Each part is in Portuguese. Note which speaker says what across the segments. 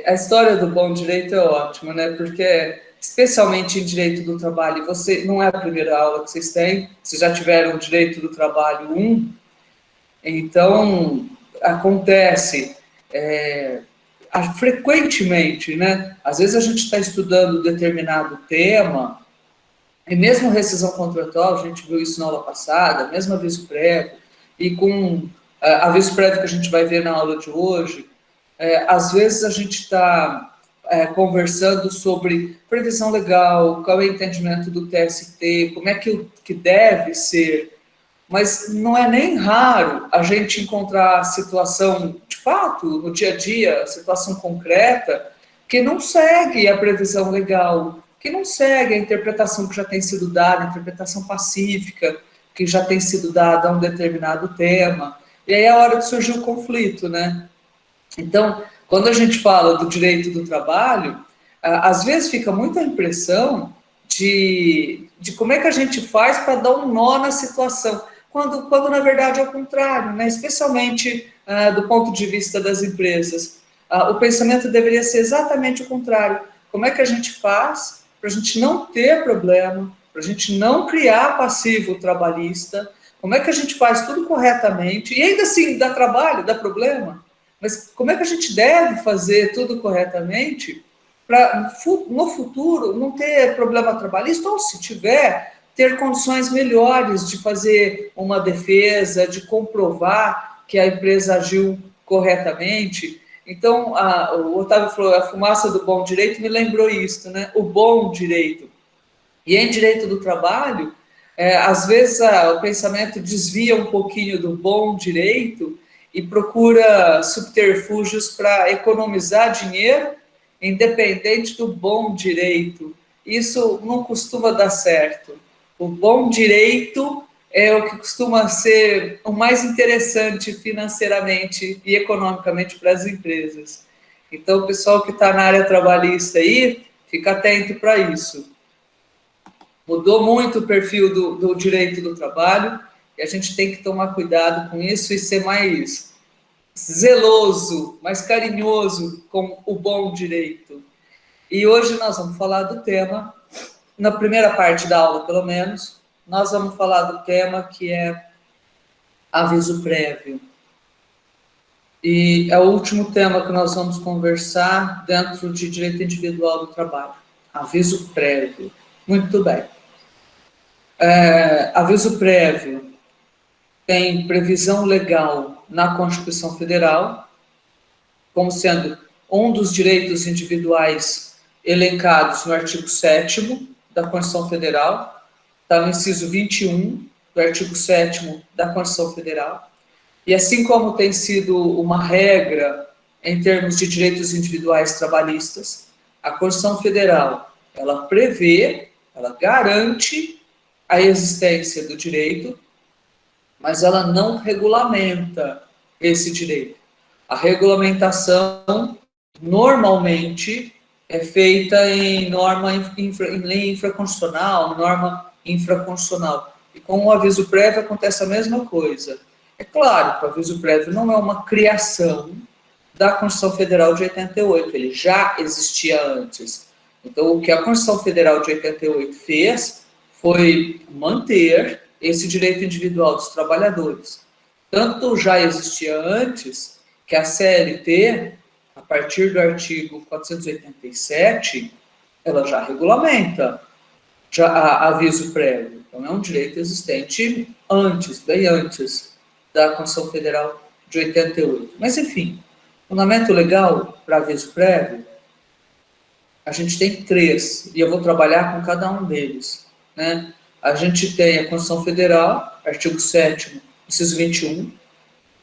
Speaker 1: A história do bom direito é ótima, né? Porque, especialmente em direito do trabalho, você não é a primeira aula que vocês já tiveram direito do trabalho 1, então acontece frequentemente, né? Às vezes a gente está estudando determinado tema, e mesmo rescisão contratual, a gente viu isso na aula passada, mesmo aviso prévio, e com aviso prévio que a gente vai ver na aula de hoje, às vezes a gente está conversando sobre previsão legal, qual é o entendimento do TST, como é que deve ser, mas não é nem raro a gente encontrar situação, de fato, no dia a dia, situação concreta, que não segue a previsão legal, que não segue a interpretação que já tem sido dada, a interpretação pacífica que já tem sido dada a um determinado tema. E aí é a hora de surgir o conflito, né? Então, quando a gente fala do direito do trabalho, às vezes fica muita impressão de como é que a gente faz para dar um nó na situação, quando na verdade é o contrário, né? Especialmente do ponto de vista das empresas. O pensamento deveria ser exatamente o contrário. Como é que a gente faz para a gente não ter problema, para a gente não criar passivo trabalhista? Como é que a gente faz tudo corretamente? E ainda assim, dá trabalho, dá problema? Mas como é que a gente deve fazer tudo corretamente para, no futuro, não ter problema trabalhista, ou se tiver, ter condições melhores de fazer uma defesa, de comprovar que a empresa agiu corretamente? Então, o Otávio falou, a fumaça do bom direito me lembrou isso, né? O bom direito. E em direito do trabalho, às vezes o pensamento desvia um pouquinho do bom direito e procura subterfúgios para economizar dinheiro, independente do bom direito. Isso não costuma dar certo. O bom direito é o que costuma ser o mais interessante financeiramente e economicamente para as empresas. Então, o pessoal que está na área trabalhista aí, fica atento para isso. Mudou muito o perfil do direito do trabalho e a gente tem que tomar cuidado com isso e ser mais zeloso, mais carinhoso com o bom direito. E hoje nós vamos falar do tema, na primeira parte da aula pelo menos, nós vamos falar do tema que é aviso prévio. E é o último tema que nós vamos conversar dentro de direito individual do trabalho. Aviso prévio. Muito bem. Aviso prévio tem previsão legal na Constituição Federal, como sendo um dos direitos individuais elencados no artigo 7º da Constituição Federal, está no inciso 21 do artigo 7º da Constituição Federal, e assim como tem sido uma regra em termos de direitos individuais trabalhistas, a Constituição Federal, ela prevê, ela garante a existência do direito, mas ela não regulamenta esse direito. A regulamentação, normalmente, é feita em em lei infraconstitucional, norma infraconstitucional. E com o aviso prévio acontece a mesma coisa. É claro que o aviso prévio não é uma criação da Constituição Federal de 88, ele já existia antes. Então, o que a Constituição Federal de 88 fez foi manter esse direito individual dos trabalhadores. Tanto já existia antes que a CLT, a partir do artigo 487, ela já regulamenta aviso prévio. Então, é um direito existente antes, bem antes da Constituição Federal de 88. Mas, enfim, fundamento legal para aviso prévio, a gente tem 3, e eu vou trabalhar com cada um deles. Né? A gente tem a Constituição Federal, artigo 7º, inciso 21.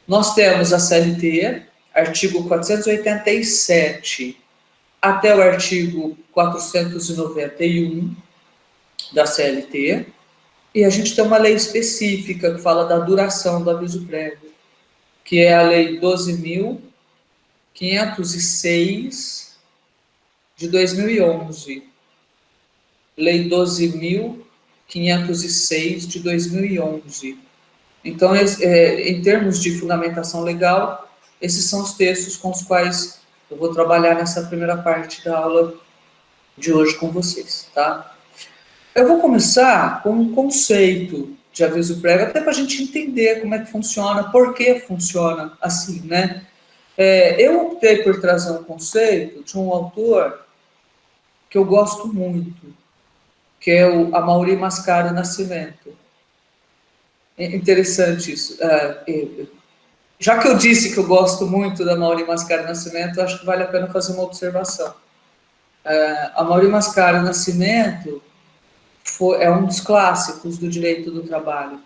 Speaker 1: Nós temos a CLT, artigo 487 até o artigo 491 da CLT. E a gente tem uma lei específica que fala da duração do aviso prévio, que é a Lei 12.506 de 2011. Lei 12.506 de 2011. Então, em termos de fundamentação legal, esses são os textos com os quais eu vou trabalhar nessa primeira parte da aula de hoje com vocês, tá? Eu vou começar com um conceito de aviso prévio, até para a gente entender como é que funciona, por que funciona assim, né? Eu optei por trazer um conceito de um autor que eu gosto muito, que é o Amaury Mascaro Nascimento. É interessante isso. Já que eu disse que eu gosto muito da Amaury Mascaro Nascimento, acho que vale a pena fazer uma observação. Amaury Mascaro Nascimento é um dos clássicos do direito do trabalho.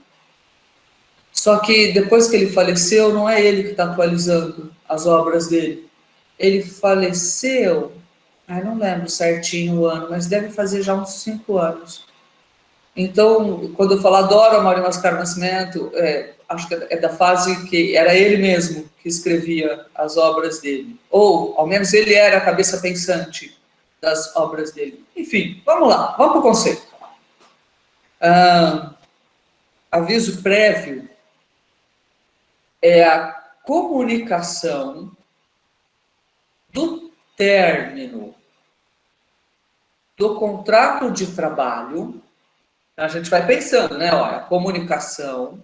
Speaker 1: Só que depois que ele faleceu, não é ele que está atualizando as obras dele. Ele faleceu, não lembro certinho o ano, mas deve fazer já uns 5 anos. Então, quando eu falo adoro Amaury Mascaro Nascimento, acho que é da fase que era ele mesmo que escrevia as obras dele. Ou, ao menos, ele era a cabeça pensante das obras dele. Enfim, vamos lá, vamos para o conceito. Aviso prévio é a comunicação do término do contrato de trabalho. A gente vai pensando, né? Olha, a comunicação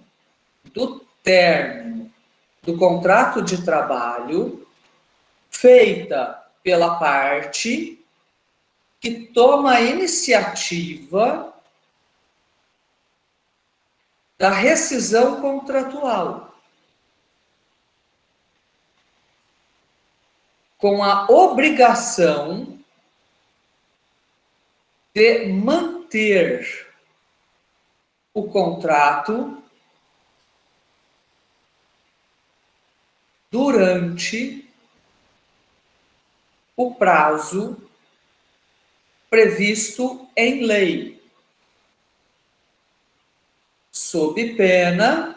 Speaker 1: do término do contrato de trabalho feita pela parte que toma a iniciativa da rescisão contratual, com a obrigação de manter o contrato durante o prazo previsto em lei, sob pena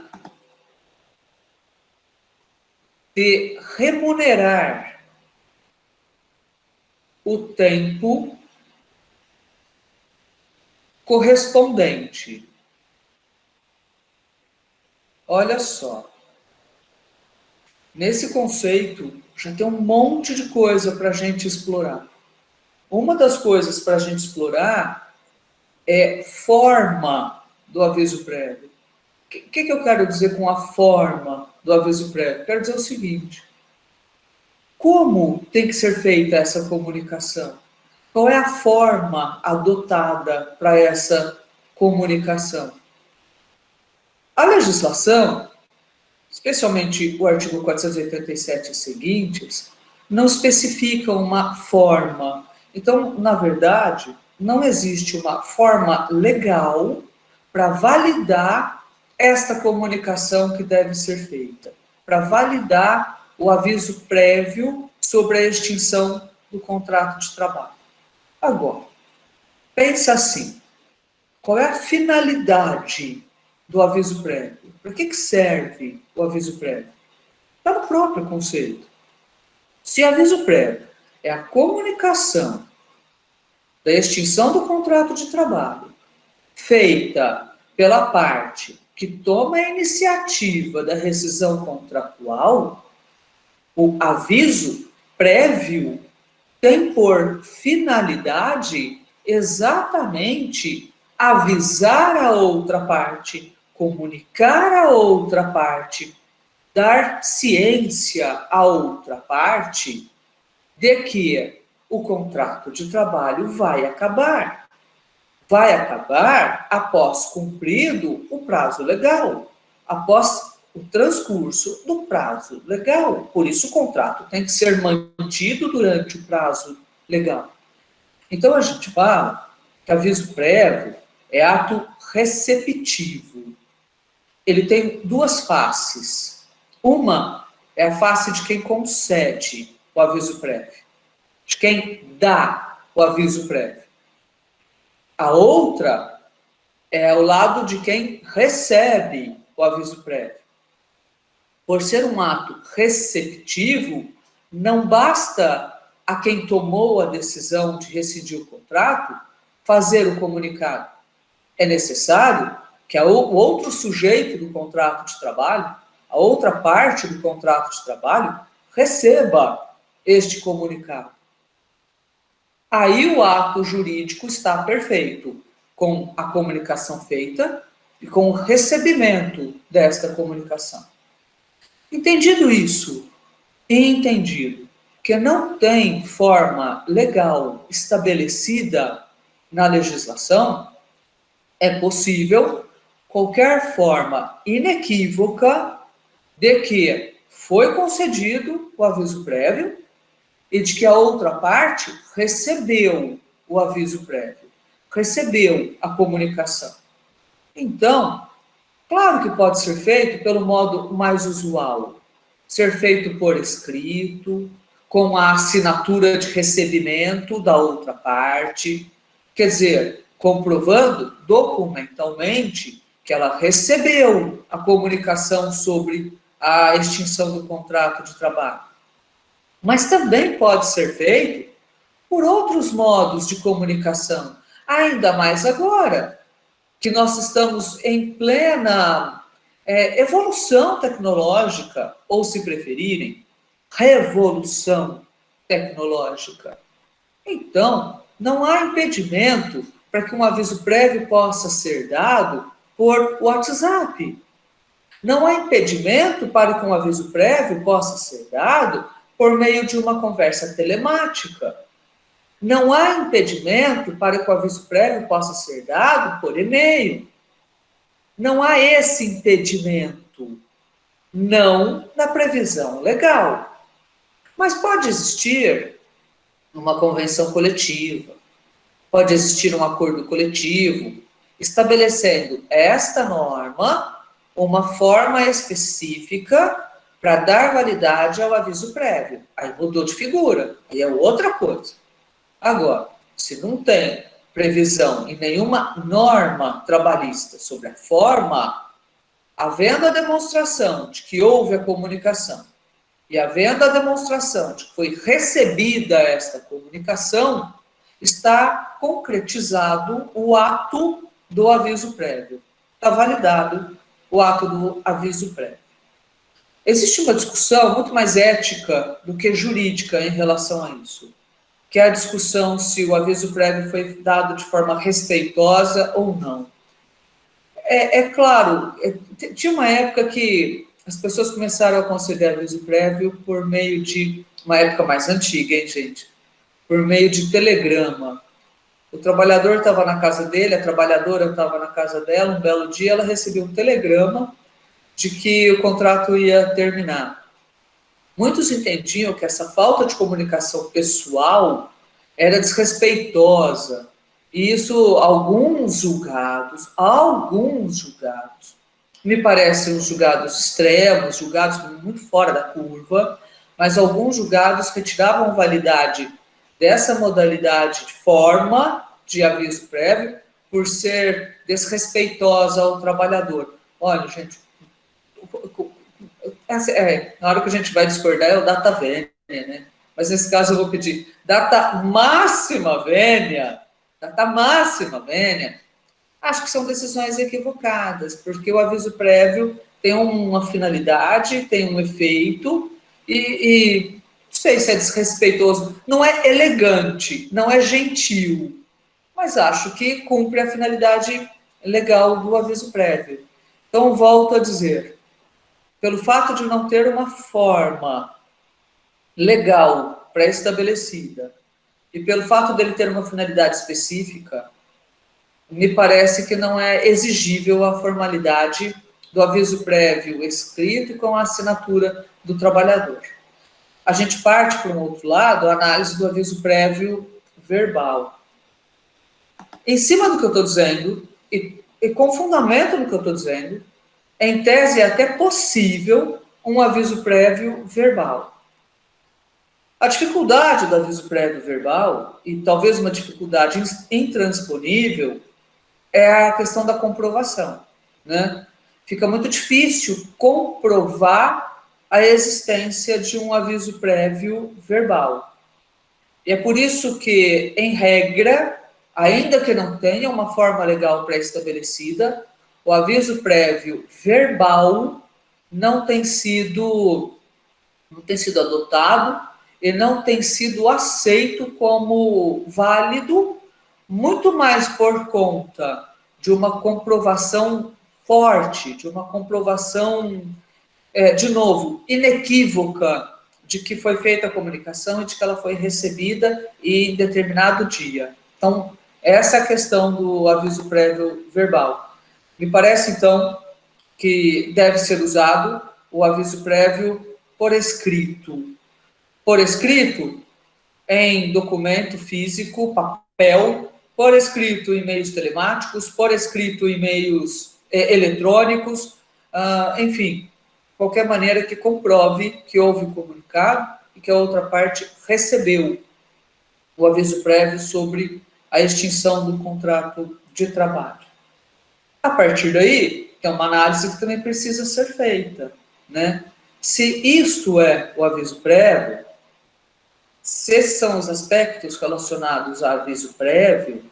Speaker 1: de remunerar o tempo correspondente. Olha só, nesse conceito já tem um monte de coisa para a gente explorar. Uma das coisas para a gente explorar é forma do aviso prévio. O que eu quero dizer com a forma do aviso prévio? Quero dizer o seguinte: como tem que ser feita essa comunicação? Qual é a forma adotada para essa comunicação? A legislação, especialmente o artigo 487 e seguintes, não especifica uma forma. Então, na verdade, não existe uma forma legal para validar esta comunicação que deve ser feita, para validar o aviso prévio sobre a extinção do contrato de trabalho. Agora, pensa assim, qual é a finalidade do aviso prévio? Para que serve o aviso prévio? Está no próprio conceito. Se aviso prévio é a comunicação da extinção do contrato de trabalho feita pela parte que toma a iniciativa da rescisão contratual, o aviso prévio tem por finalidade exatamente avisar a outra parte, comunicar a outra parte, dar ciência à outra parte de que o contrato de trabalho vai acabar. Vai acabar após cumprido o prazo legal, após o transcurso do prazo legal. Por isso, o contrato tem que ser mantido durante o prazo legal. Então, a gente fala que aviso prévio é ato receptivo. Ele tem duas faces. Uma é a face de quem concede o aviso prévio, de quem dá o aviso prévio. A outra é o lado de quem recebe o aviso prévio. Por ser um ato receptivo, não basta a quem tomou a decisão de rescindir o contrato fazer o comunicado. É necessário que o outro sujeito do contrato de trabalho, a outra parte do contrato de trabalho, receba este comunicado. Aí o ato jurídico está perfeito, com a comunicação feita e com o recebimento desta comunicação. Entendido isso, e entendido que não tem forma legal estabelecida na legislação, é possível qualquer forma inequívoca de que foi concedido o aviso prévio e de que a outra parte recebeu o aviso prévio, recebeu a comunicação. Então, claro que pode ser feito pelo modo mais usual, ser feito por escrito, com a assinatura de recebimento da outra parte, quer dizer, comprovando documentalmente que ela recebeu a comunicação sobre a extinção do contrato de trabalho. Mas também pode ser feito por outros modos de comunicação, ainda mais agora, que nós estamos em plena evolução tecnológica, ou se preferirem, revolução tecnológica. Então, não há impedimento para que um aviso prévio possa ser dado por WhatsApp. Não há impedimento para que um aviso prévio possa ser dado por meio de uma conversa telemática. Não há impedimento para que o aviso prévio possa ser dado por e-mail. Não há esse impedimento, não na previsão legal. Mas pode existir uma convenção coletiva, pode existir um acordo coletivo, estabelecendo esta norma, uma forma específica para dar validade ao aviso prévio. Aí mudou de figura, aí é outra coisa. Agora, se não tem previsão em nenhuma norma trabalhista sobre a forma, havendo a demonstração de que houve a comunicação e havendo a demonstração de que foi recebida esta comunicação, está concretizado o ato do aviso prévio. Está validado o ato do aviso prévio. Existe uma discussão muito mais ética do que jurídica em relação a isso, que é a discussão se o aviso prévio foi dado de forma respeitosa ou não. Claro, tinha uma época que as pessoas começaram a conceder aviso prévio por meio de, uma época mais antiga, hein, gente? Por meio de telegrama. O trabalhador estava na casa dele, a trabalhadora estava na casa dela, um belo dia ela recebeu um telegrama de que o contrato ia terminar. Muitos entendiam que essa falta de comunicação pessoal era desrespeitosa. E isso, alguns julgados, me parecem julgados extremos, julgados muito fora da curva, mas alguns julgados retiravam validade dessa modalidade de forma de aviso prévio por ser desrespeitosa ao trabalhador. Olha, gente, na hora que a gente vai discordar é o data vênia, né? Mas nesse caso eu vou pedir data máxima vênia. Acho que são decisões equivocadas, porque o aviso prévio tem uma finalidade, tem um efeito, e não sei se é desrespeitoso, não é elegante, não é gentil, mas acho que cumpre a finalidade legal do aviso prévio. Então, volto a dizer, pelo fato de não ter uma forma legal pré-estabelecida e pelo fato dele ter uma finalidade específica, me parece que não é exigível a formalidade do aviso prévio escrito e com a assinatura do trabalhador. A gente parte para um outro lado, a análise do aviso prévio verbal. Em cima do que eu estou dizendo, e com fundamento no que eu estou dizendo, em tese é até possível um aviso prévio verbal. A dificuldade do aviso prévio verbal, e talvez uma dificuldade intransponível, é a questão da comprovação, né? Fica muito difícil comprovar a existência de um aviso prévio verbal. E é por isso que, em regra, ainda que não tenha uma forma legal pré-estabelecida, o aviso prévio verbal não tem sido adotado e não tem sido aceito como válido, muito mais por conta de uma comprovação forte, de uma comprovação, de novo, inequívoca, de que foi feita a comunicação e de que ela foi recebida em determinado dia. Então, essa é a questão do aviso prévio verbal. Me parece, então, que deve ser usado o aviso prévio por escrito. Por escrito, em documento físico, papel, por escrito em meios telemáticos, por escrito em meios eletrônicos, enfim, qualquer maneira que comprove que houve comunicado e que a outra parte recebeu o aviso prévio sobre a extinção do contrato de trabalho. A partir daí, é uma análise que também precisa ser feita, né? Se isto é o aviso prévio, se esses são os aspectos relacionados a aviso prévio,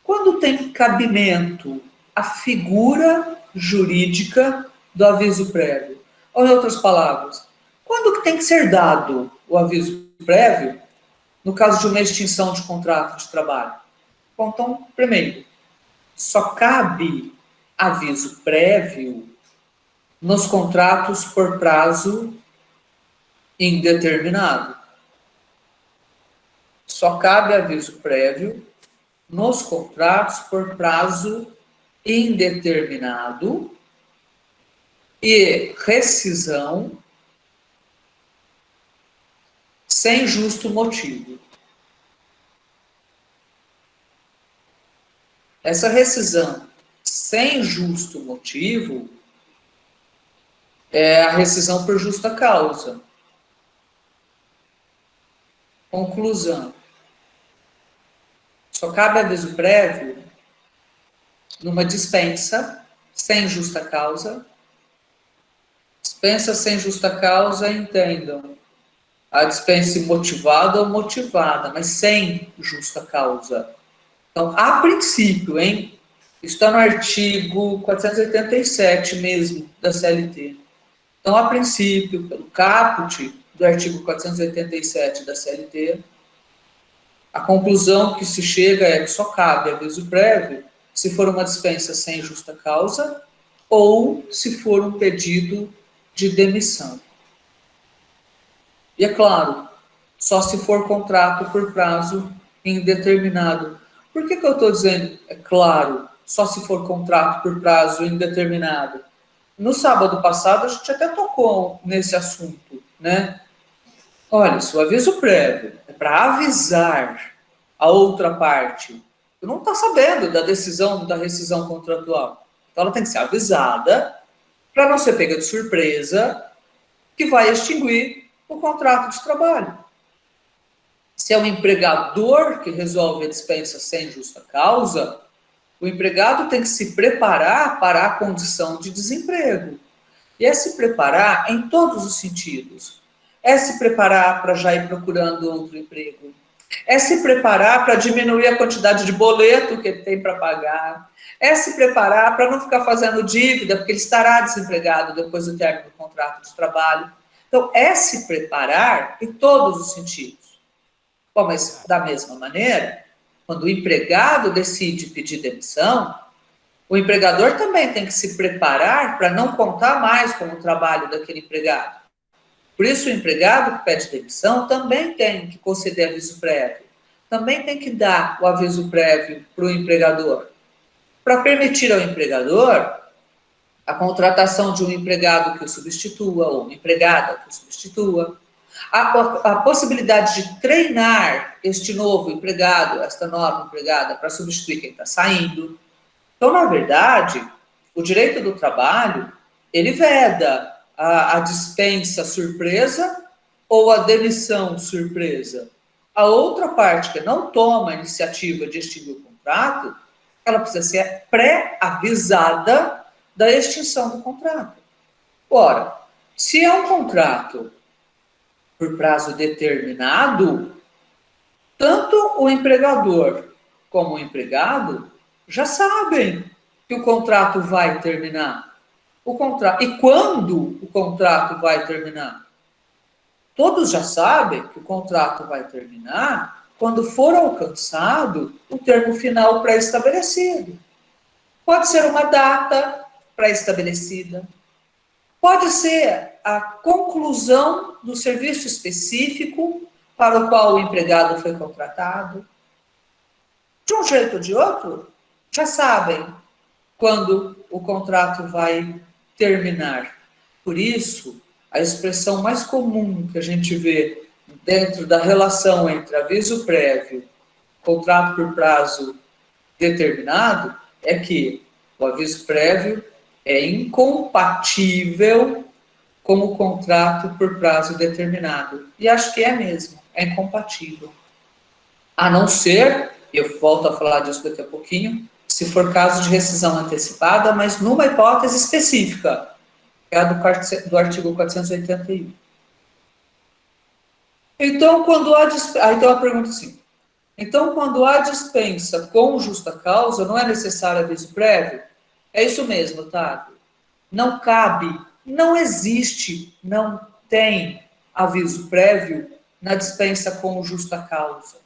Speaker 1: quando tem cabimento a figura jurídica do aviso prévio? Ou, em outras palavras, quando que tem que ser dado o aviso prévio no caso de uma extinção de contrato de trabalho? Bom, então, primeiro, só cabe aviso prévio nos contratos por prazo indeterminado. Só cabe aviso prévio nos contratos por prazo indeterminado e rescisão sem justo motivo. Essa rescisão sem justo motivo é a rescisão por justa causa. Conclusão. Só cabe aviso prévio numa dispensa sem justa causa. Dispensa sem justa causa, entendam. A dispensa motivada ou motivada, mas sem justa causa. Então, a princípio, hein? Está no artigo 487 mesmo da CLT. Então, a princípio, pelo caput do artigo 487 da CLT, a conclusão que se chega é que só cabe aviso prévio se for uma dispensa sem justa causa ou se for um pedido de demissão. E é claro, só se for contrato por prazo indeterminado. Por que eu estou dizendo, é claro, só se for contrato por prazo indeterminado? No sábado passado, a gente até tocou nesse assunto, né? Olha, se o aviso prévio é para avisar a outra parte que não está sabendo da decisão da rescisão contratual, então ela tem que ser avisada para não ser pega de surpresa que vai extinguir o contrato de trabalho. Se é o empregador que resolve a dispensa sem justa causa, o empregado tem que se preparar para a condição de desemprego. E é se preparar em todos os sentidos. É se preparar para já ir procurando outro emprego. É se preparar para diminuir a quantidade de boleto que ele tem para pagar. É se preparar para não ficar fazendo dívida, porque ele estará desempregado depois do término do contrato de trabalho. Então, é se preparar em todos os sentidos. Bom, mas da mesma maneira, quando o empregado decide pedir demissão, o empregador também tem que se preparar para não contar mais com o trabalho daquele empregado. Por isso, o empregado que pede demissão também tem que conceder aviso prévio. Também tem que dar o aviso prévio para o empregador. Para permitir ao empregador a contratação de um empregado que o substitua, ou uma empregada que o substitua. A possibilidade de treinar este novo empregado, esta nova empregada, para substituir quem está saindo. Então, na verdade, o direito do trabalho, ele veda a dispensa surpresa ou a demissão surpresa. A outra parte que não toma a iniciativa de extinguir o contrato, ela precisa ser pré-avisada da extinção do contrato. Ora, se é um contrato por prazo determinado, tanto o empregador como o empregado já sabem que o contrato vai terminar. E quando o contrato vai terminar? Todos já sabem que o contrato vai terminar quando for alcançado o termo final pré-estabelecido. Pode ser uma data pré-estabelecida, pode ser a conclusão do serviço específico para o qual o empregado foi contratado. De um jeito ou de outro, já sabem quando o contrato vai terminar. Por isso, a expressão mais comum que a gente vê dentro da relação entre aviso prévio, contrato por prazo determinado, é que o aviso prévio é incompatível com o contrato por prazo determinado. E acho que é mesmo, é incompatível. A não ser, eu volto a falar disso daqui a pouquinho, se for caso de rescisão antecipada, mas numa hipótese específica, que é a do artigo 481. Então, quando há então a pergunta assim, então, quando há dispensa com justa causa, não é necessário aviso prévio? É isso mesmo, Otávio. Não cabe, não existe, não tem aviso prévio na dispensa com justa causa.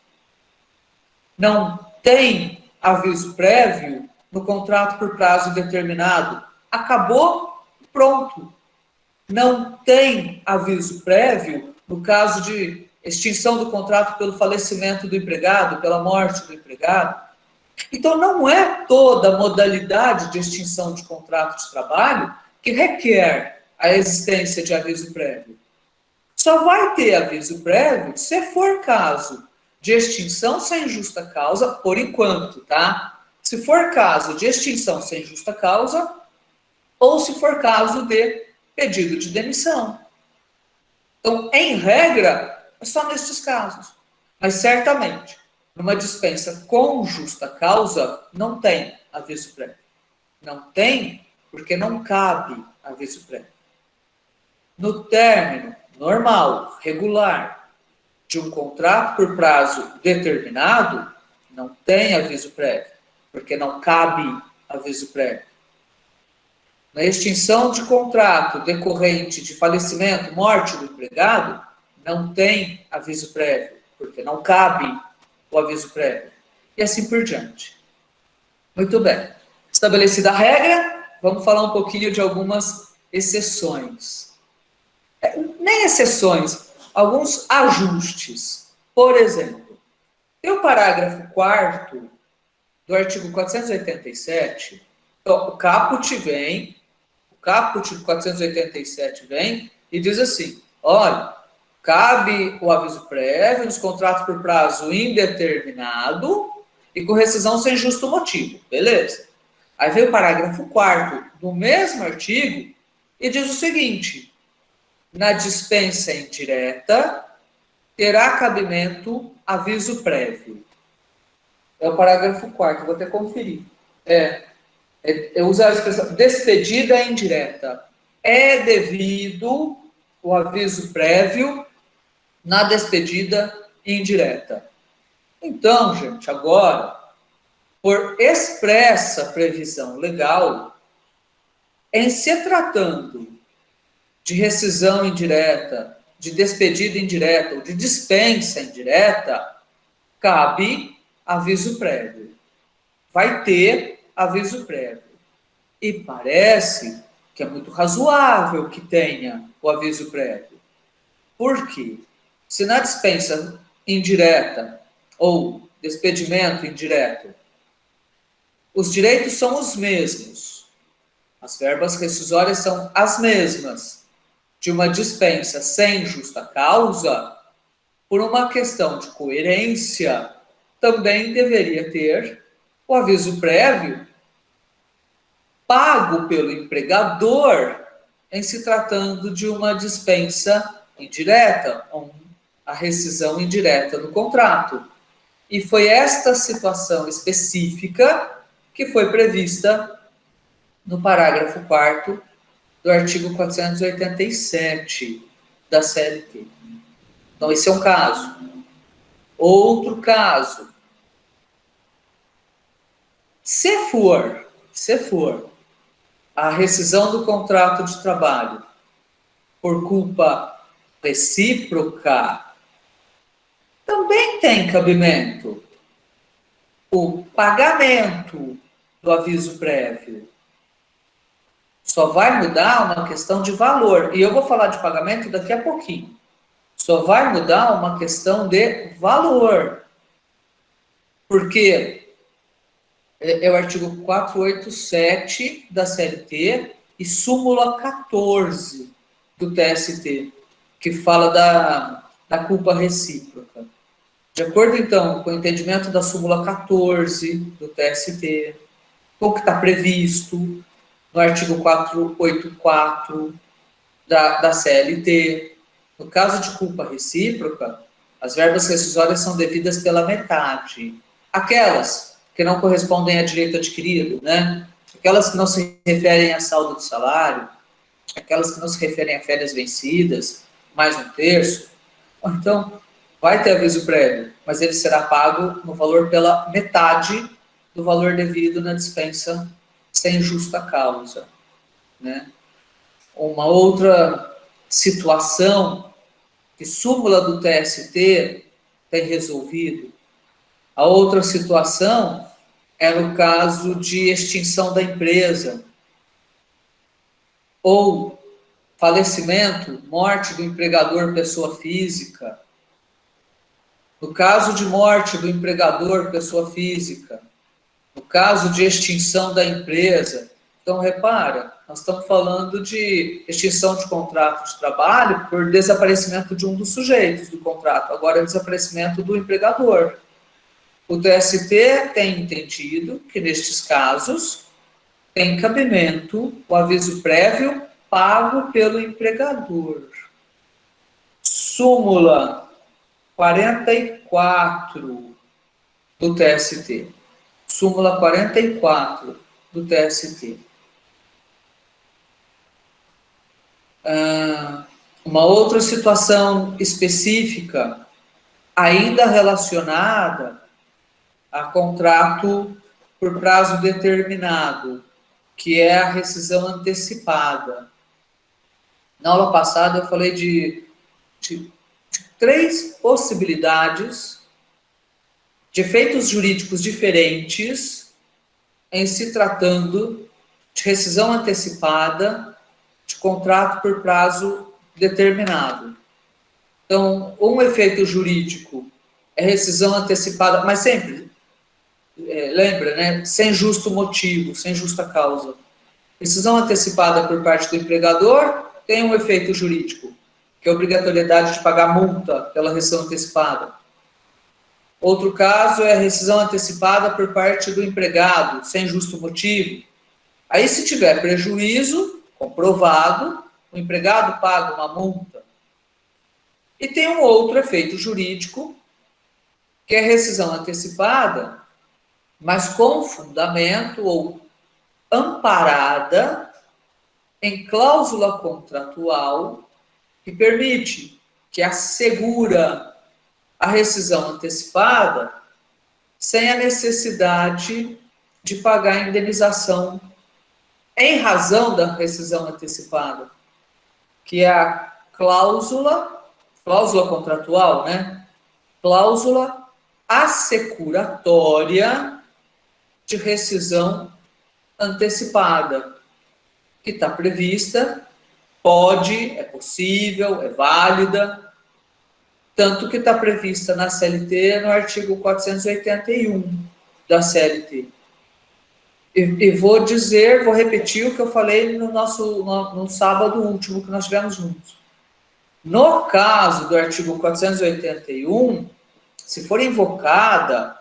Speaker 1: Não tem aviso prévio no contrato por prazo determinado. Acabou, pronto. Não tem aviso prévio no caso de extinção do contrato pelo falecimento do empregado, pela morte do empregado. Então, não é toda modalidade de extinção de contrato de trabalho que requer a existência de aviso prévio. Só vai ter aviso prévio se for caso de extinção sem justa causa, por enquanto, tá? Se for caso de extinção sem justa causa, ou se for caso de pedido de demissão. Então, em regra, é só nestes casos. Mas certamente, numa dispensa com justa causa, não tem aviso prévio. Não tem, porque não cabe aviso prévio. No término normal, regular, de um contrato por prazo determinado, não tem aviso prévio, porque não cabe aviso prévio. Na extinção de contrato decorrente de falecimento, morte do empregado, não tem aviso prévio, porque não cabe o aviso prévio. E assim por diante. Muito bem. Estabelecida a regra, vamos falar um pouquinho de algumas exceções. Nem exceções, alguns ajustes. Por exemplo, tem o parágrafo 4º do artigo 487, o caput vem, o caput do 487 vem e diz assim, olha, cabe o aviso prévio nos contratos por prazo indeterminado e com rescisão sem justo motivo, beleza? Aí vem o parágrafo 4º do mesmo artigo e diz o seguinte, na dispensa indireta, terá cabimento aviso prévio. É o parágrafo 4º, vou até conferir. Eu uso a expressão despedida indireta. É devido o aviso prévio na despedida indireta. Então, gente, agora, por expressa previsão legal, em se tratando de rescisão indireta, de despedida indireta ou de dispensa indireta, cabe aviso prévio. Vai ter aviso prévio. E parece que é muito razoável que tenha o aviso prévio. Por quê? Se na dispensa indireta ou despedimento indireto, os direitos são os mesmos, as verbas rescisórias são as mesmas, de uma dispensa sem justa causa, por uma questão de coerência, também deveria ter o aviso prévio pago pelo empregador em se tratando de uma dispensa indireta, ou a rescisão indireta do contrato. E foi esta situação específica que foi prevista no parágrafo 4º do artigo 487 da CLT. Então, esse é um caso. Outro caso. Se for a rescisão do contrato de trabalho por culpa recíproca, também tem cabimento o pagamento do aviso prévio. Só vai mudar uma questão de valor. E eu vou falar de pagamento daqui a pouquinho. Só vai mudar uma questão de valor. Porque é o artigo 487 da CLT e súmula 14 do TST, que fala da culpa recíproca. De acordo, então, com o entendimento da súmula 14 do TST, com o que está previsto no artigo 484 da CLT, no caso de culpa recíproca, as verbas rescisórias são devidas pela metade. Aquelas que não correspondem a direito adquirido, né? Aquelas que não se referem a saldo do salário, aquelas que não se referem a férias vencidas, mais um terço. Então, vai ter aviso prévio, mas ele será pago no valor pela metade do valor devido na dispensa sem justa causa, né? Uma outra situação que súmula do TST tem resolvido, a outra situação é no caso de extinção da empresa ou falecimento, morte do empregador pessoa física. No caso de morte do empregador pessoa física, no caso de extinção da empresa, então repara, nós estamos falando de extinção de contrato de trabalho por desaparecimento de um dos sujeitos do contrato, agora é desaparecimento do empregador. O TST tem entendido que nestes casos tem cabimento o aviso prévio pago pelo empregador. Súmula 44 do TST. Súmula 44 do TST. Uma outra situação específica, ainda relacionada a contrato por prazo determinado, que é a rescisão antecipada. Na aula passada eu falei de 3 possibilidades de efeitos jurídicos diferentes em se tratando de rescisão antecipada de contrato por prazo determinado. Então, um efeito jurídico é rescisão antecipada, mas sempre, lembra, né? Sem justo motivo, sem justa causa. Rescisão antecipada por parte do empregador tem um efeito jurídico, que é a obrigatoriedade de pagar multa pela rescisão antecipada. Outro caso é a rescisão antecipada por parte do empregado, sem justo motivo. Aí, se tiver prejuízo comprovado, o empregado paga uma multa. E tem um outro efeito jurídico, que é a rescisão antecipada, mas com fundamento ou amparada em cláusula contratual que permite, que assegura a rescisão antecipada sem a necessidade de pagar a indenização em razão da rescisão antecipada, que é a cláusula contratual, né? Cláusula assecuratória de rescisão antecipada, que está prevista, é possível, é válida, tanto que está prevista na CLT no artigo 481 da CLT. E vou repetir o que eu falei no sábado último que nós tivemos juntos. No caso do artigo 481, se for invocada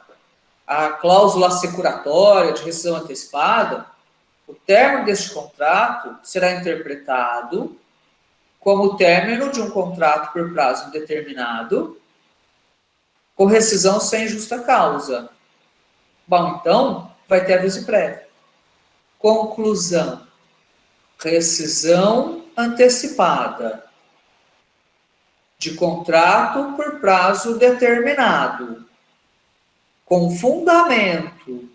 Speaker 1: a cláusula assecuratória de rescisão antecipada, o término deste contrato será interpretado como o término de um contrato por prazo indeterminado com rescisão sem justa causa. Bom, então, vai ter aviso prévio. Conclusão. Rescisão antecipada de contrato por prazo determinado, com fundamento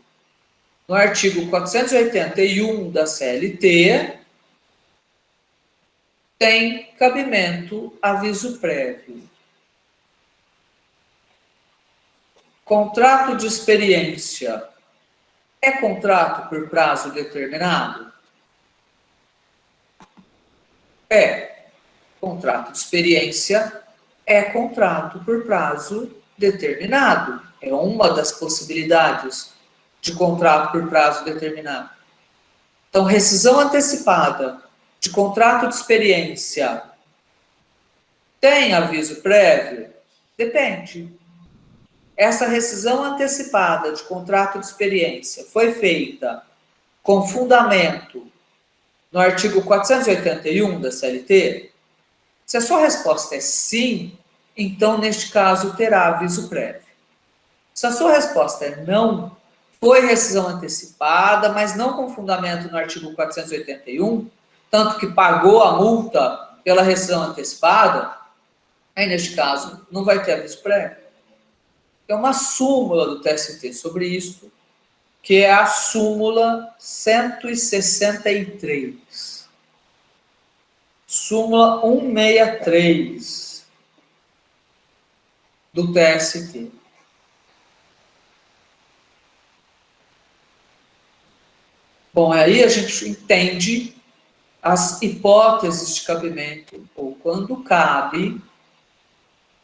Speaker 1: no artigo 481 da CLT, tem cabimento aviso prévio. Contrato de experiência é contrato por prazo determinado? É. Contrato de experiência é contrato por prazo determinado. É uma das possibilidades de contrato por prazo determinado. Então, rescisão antecipada de contrato de experiência tem aviso prévio? Depende. Essa rescisão antecipada de contrato de experiência foi feita com fundamento no artigo 481 da CLT? Se a sua resposta é sim, então, neste caso, terá aviso prévio. Se a sua resposta é não, foi rescisão antecipada, mas não com fundamento no artigo 481, tanto que pagou a multa pela rescisão antecipada, aí, neste caso, não vai ter aviso prévio. Tem uma súmula do TST sobre isso, que é a súmula 163. Súmula 163 do TST. Bom, aí a gente entende as hipóteses de cabimento, ou quando cabe,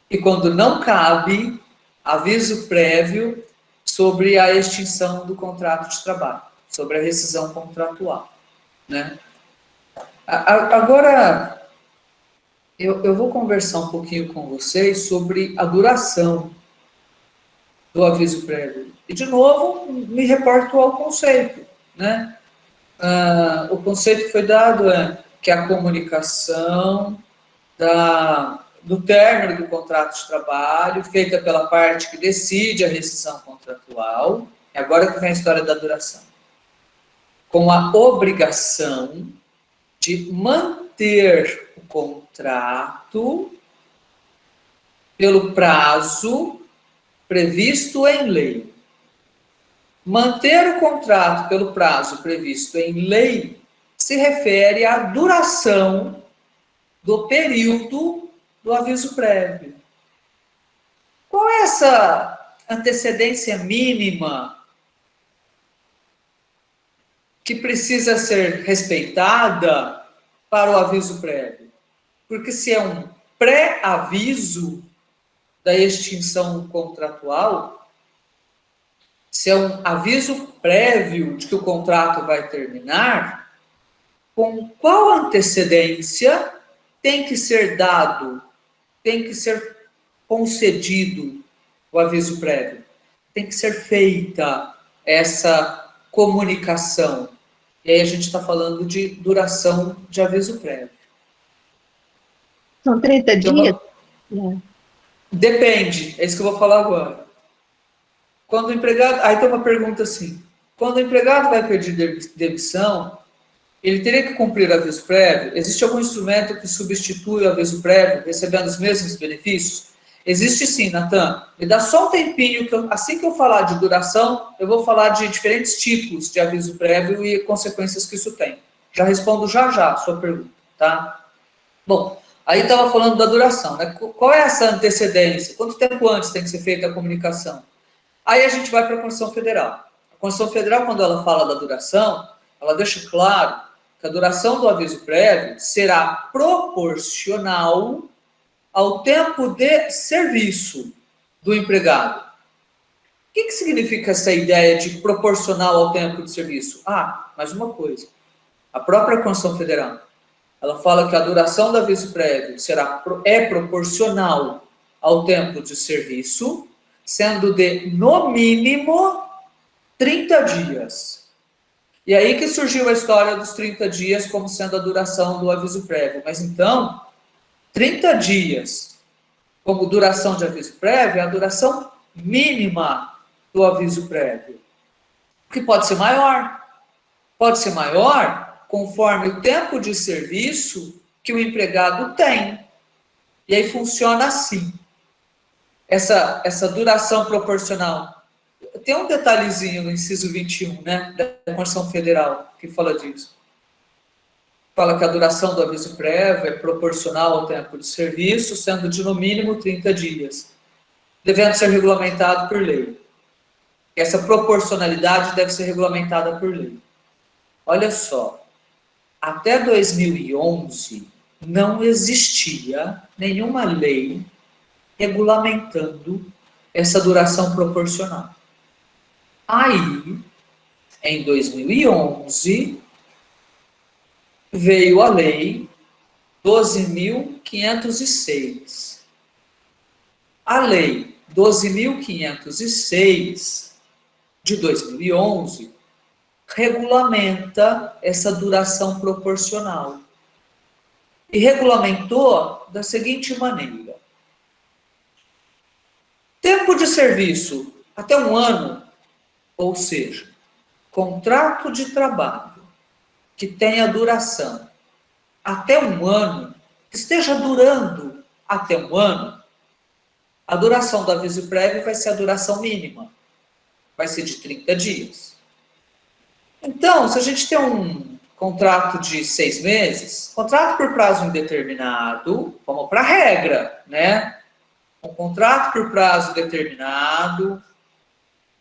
Speaker 1: e quando não cabe, aviso prévio sobre a extinção do contrato de trabalho, sobre a rescisão contratual, né? Agora, eu vou conversar um pouquinho com vocês sobre a duração do aviso prévio. E, de novo, me reporto ao conceito, né? O conceito que foi dado é que a comunicação do término do contrato de trabalho, feita pela parte que decide a rescisão contratual, é agora que vem a história da duração, com a obrigação de manter o contrato pelo prazo previsto em lei. Manter o contrato pelo prazo previsto em lei se refere à duração do período do aviso prévio. Qual é essa antecedência mínima que precisa ser respeitada para o aviso prévio? Porque se é um pré-aviso da extinção contratual, se é um aviso prévio de que o contrato vai terminar, com qual antecedência tem que ser dado, tem que ser concedido o aviso prévio? Tem que ser feita essa comunicação. E aí a gente está falando de duração de aviso prévio.
Speaker 2: São 30 dias?
Speaker 1: Depende, é isso que eu vou falar agora. Quando o empregado... Aí tem uma pergunta assim, quando o empregado vai pedir demissão, ele teria que cumprir aviso prévio? Existe algum instrumento que substitui o aviso prévio, recebendo os mesmos benefícios? Existe sim, Natan. Me dá só um tempinho, que assim que eu falar de duração, eu vou falar de diferentes tipos de aviso prévio e consequências que isso tem. Já respondo já a sua pergunta, tá? Bom, aí estava falando da duração, né? Qual é essa antecedência? Quanto tempo antes tem que ser feita a comunicação? Aí a gente vai para a Constituição Federal. A Constituição Federal, quando ela fala da duração, ela deixa claro que a duração do aviso prévio será proporcional ao tempo de serviço do empregado. O que significa essa ideia de proporcional ao tempo de serviço? Mais uma coisa. A própria Constituição Federal, ela fala que a duração do aviso prévio é proporcional ao tempo de serviço, sendo de, no mínimo, 30 dias. E aí que surgiu a história dos 30 dias como sendo a duração do aviso prévio. Mas então, 30 dias como duração de aviso prévio é a duração mínima do aviso prévio. Que pode ser maior. Pode ser maior conforme o tempo de serviço que o empregado tem. E aí funciona assim. Essa duração proporcional. Tem um detalhezinho no inciso 21, né, da Constituição Federal, que fala disso. fala que a duração do aviso prévio é proporcional ao tempo de serviço, sendo de no mínimo 30 dias, devendo ser regulamentado por lei. Essa proporcionalidade deve ser regulamentada por lei. Olha só, até 2011 não existia nenhuma lei regulamentando essa duração proporcional. Aí, em 2011, veio a lei 12.506. A lei 12.506 de 2011 regulamenta essa duração proporcional. E regulamentou da seguinte maneira: tempo de serviço até 1 ano, ou seja, contrato de trabalho que tenha duração até 1 ano, que esteja durando até 1 ano, a duração do aviso prévio vai ser a duração mínima, vai ser de 30 dias. Então, se a gente tem um contrato de 6 meses, contrato por prazo indeterminado, vamos para a regra, né? Um contrato por prazo determinado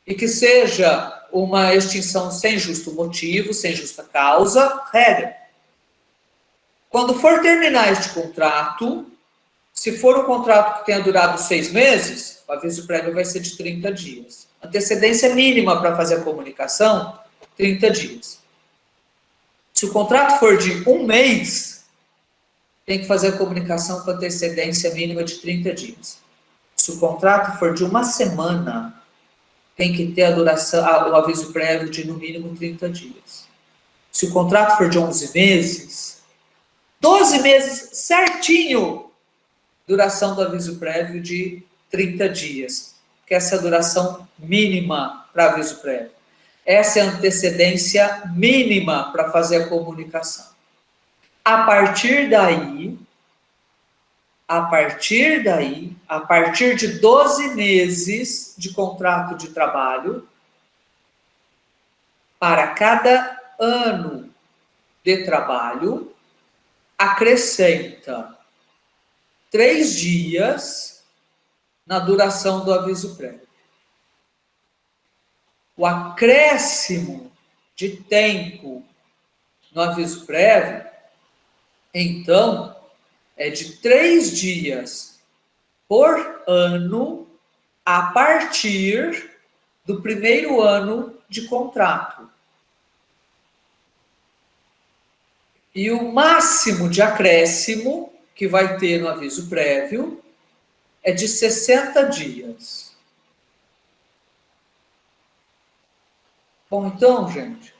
Speaker 1: e que seja uma extinção sem justo motivo, sem justa causa, regra. Quando for terminar este contrato, se for um contrato que tenha durado 6 meses, o aviso prévio vai ser de 30 dias. Antecedência mínima para fazer a comunicação, 30 dias. Se o contrato for de 1 mês, tem que fazer a comunicação com antecedência mínima de 30 dias. Se o contrato for de 1 semana, tem que ter a duração, o aviso prévio de no mínimo 30 dias. Se o contrato for de 11 meses, 12 meses certinho, duração do aviso prévio de 30 dias, que essa é a duração mínima para aviso prévio. Essa é a antecedência mínima para fazer a comunicação. A partir daí, a partir de 12 meses de contrato de trabalho, para cada ano de trabalho, acrescenta 3 dias na duração do aviso prévio. O acréscimo de tempo no aviso prévio, então, é de 3 dias por ano a partir do primeiro ano de contrato. E o máximo de acréscimo que vai ter no aviso prévio é de 60 dias. Bom, então, gente,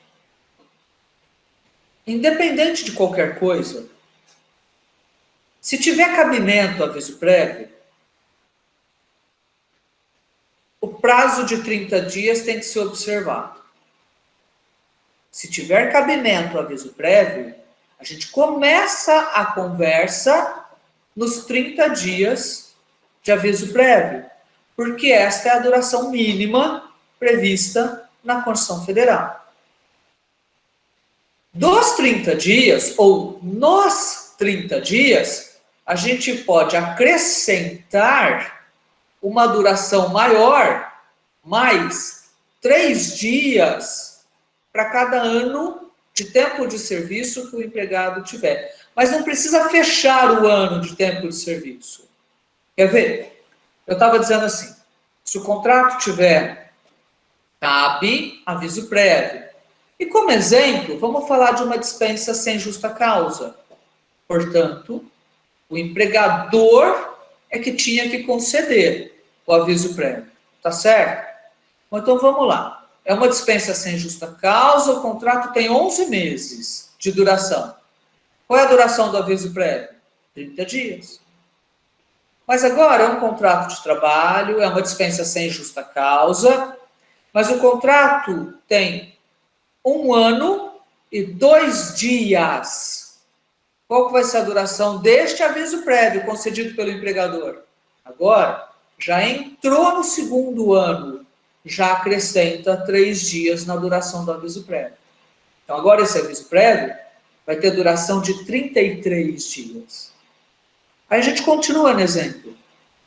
Speaker 1: independente de qualquer coisa, se tiver cabimento aviso prévio, o prazo de 30 dias tem que ser observado. Se tiver cabimento aviso prévio, a gente começa a conversa nos 30 dias de aviso prévio, porque esta é a duração mínima prevista na Constituição Federal. Dos 30 dias, ou nos 30 dias, a gente pode acrescentar uma duração maior, mais 3 dias para cada ano de tempo de serviço que o empregado tiver. Mas não precisa fechar o ano de tempo de serviço. Quer ver? Eu estava dizendo assim, se o contrato tiver, cabe aviso prévio. E como exemplo, vamos falar de uma dispensa sem justa causa. Portanto, o empregador é que tinha que conceder o aviso prévio. Tá certo? Então vamos lá. É uma dispensa sem justa causa, o contrato tem 11 meses de duração. Qual é a duração do aviso prévio? 30 dias. Mas agora é um contrato de trabalho, é uma dispensa sem justa causa, mas o contrato tem 1 ano e 2 dias. Qual que vai ser a duração deste aviso prévio concedido pelo empregador? Agora, já entrou no 2º ano, já acrescenta 3 dias na duração do aviso prévio. Então, agora esse aviso prévio vai ter duração de 33 dias. Aí a gente continua no exemplo.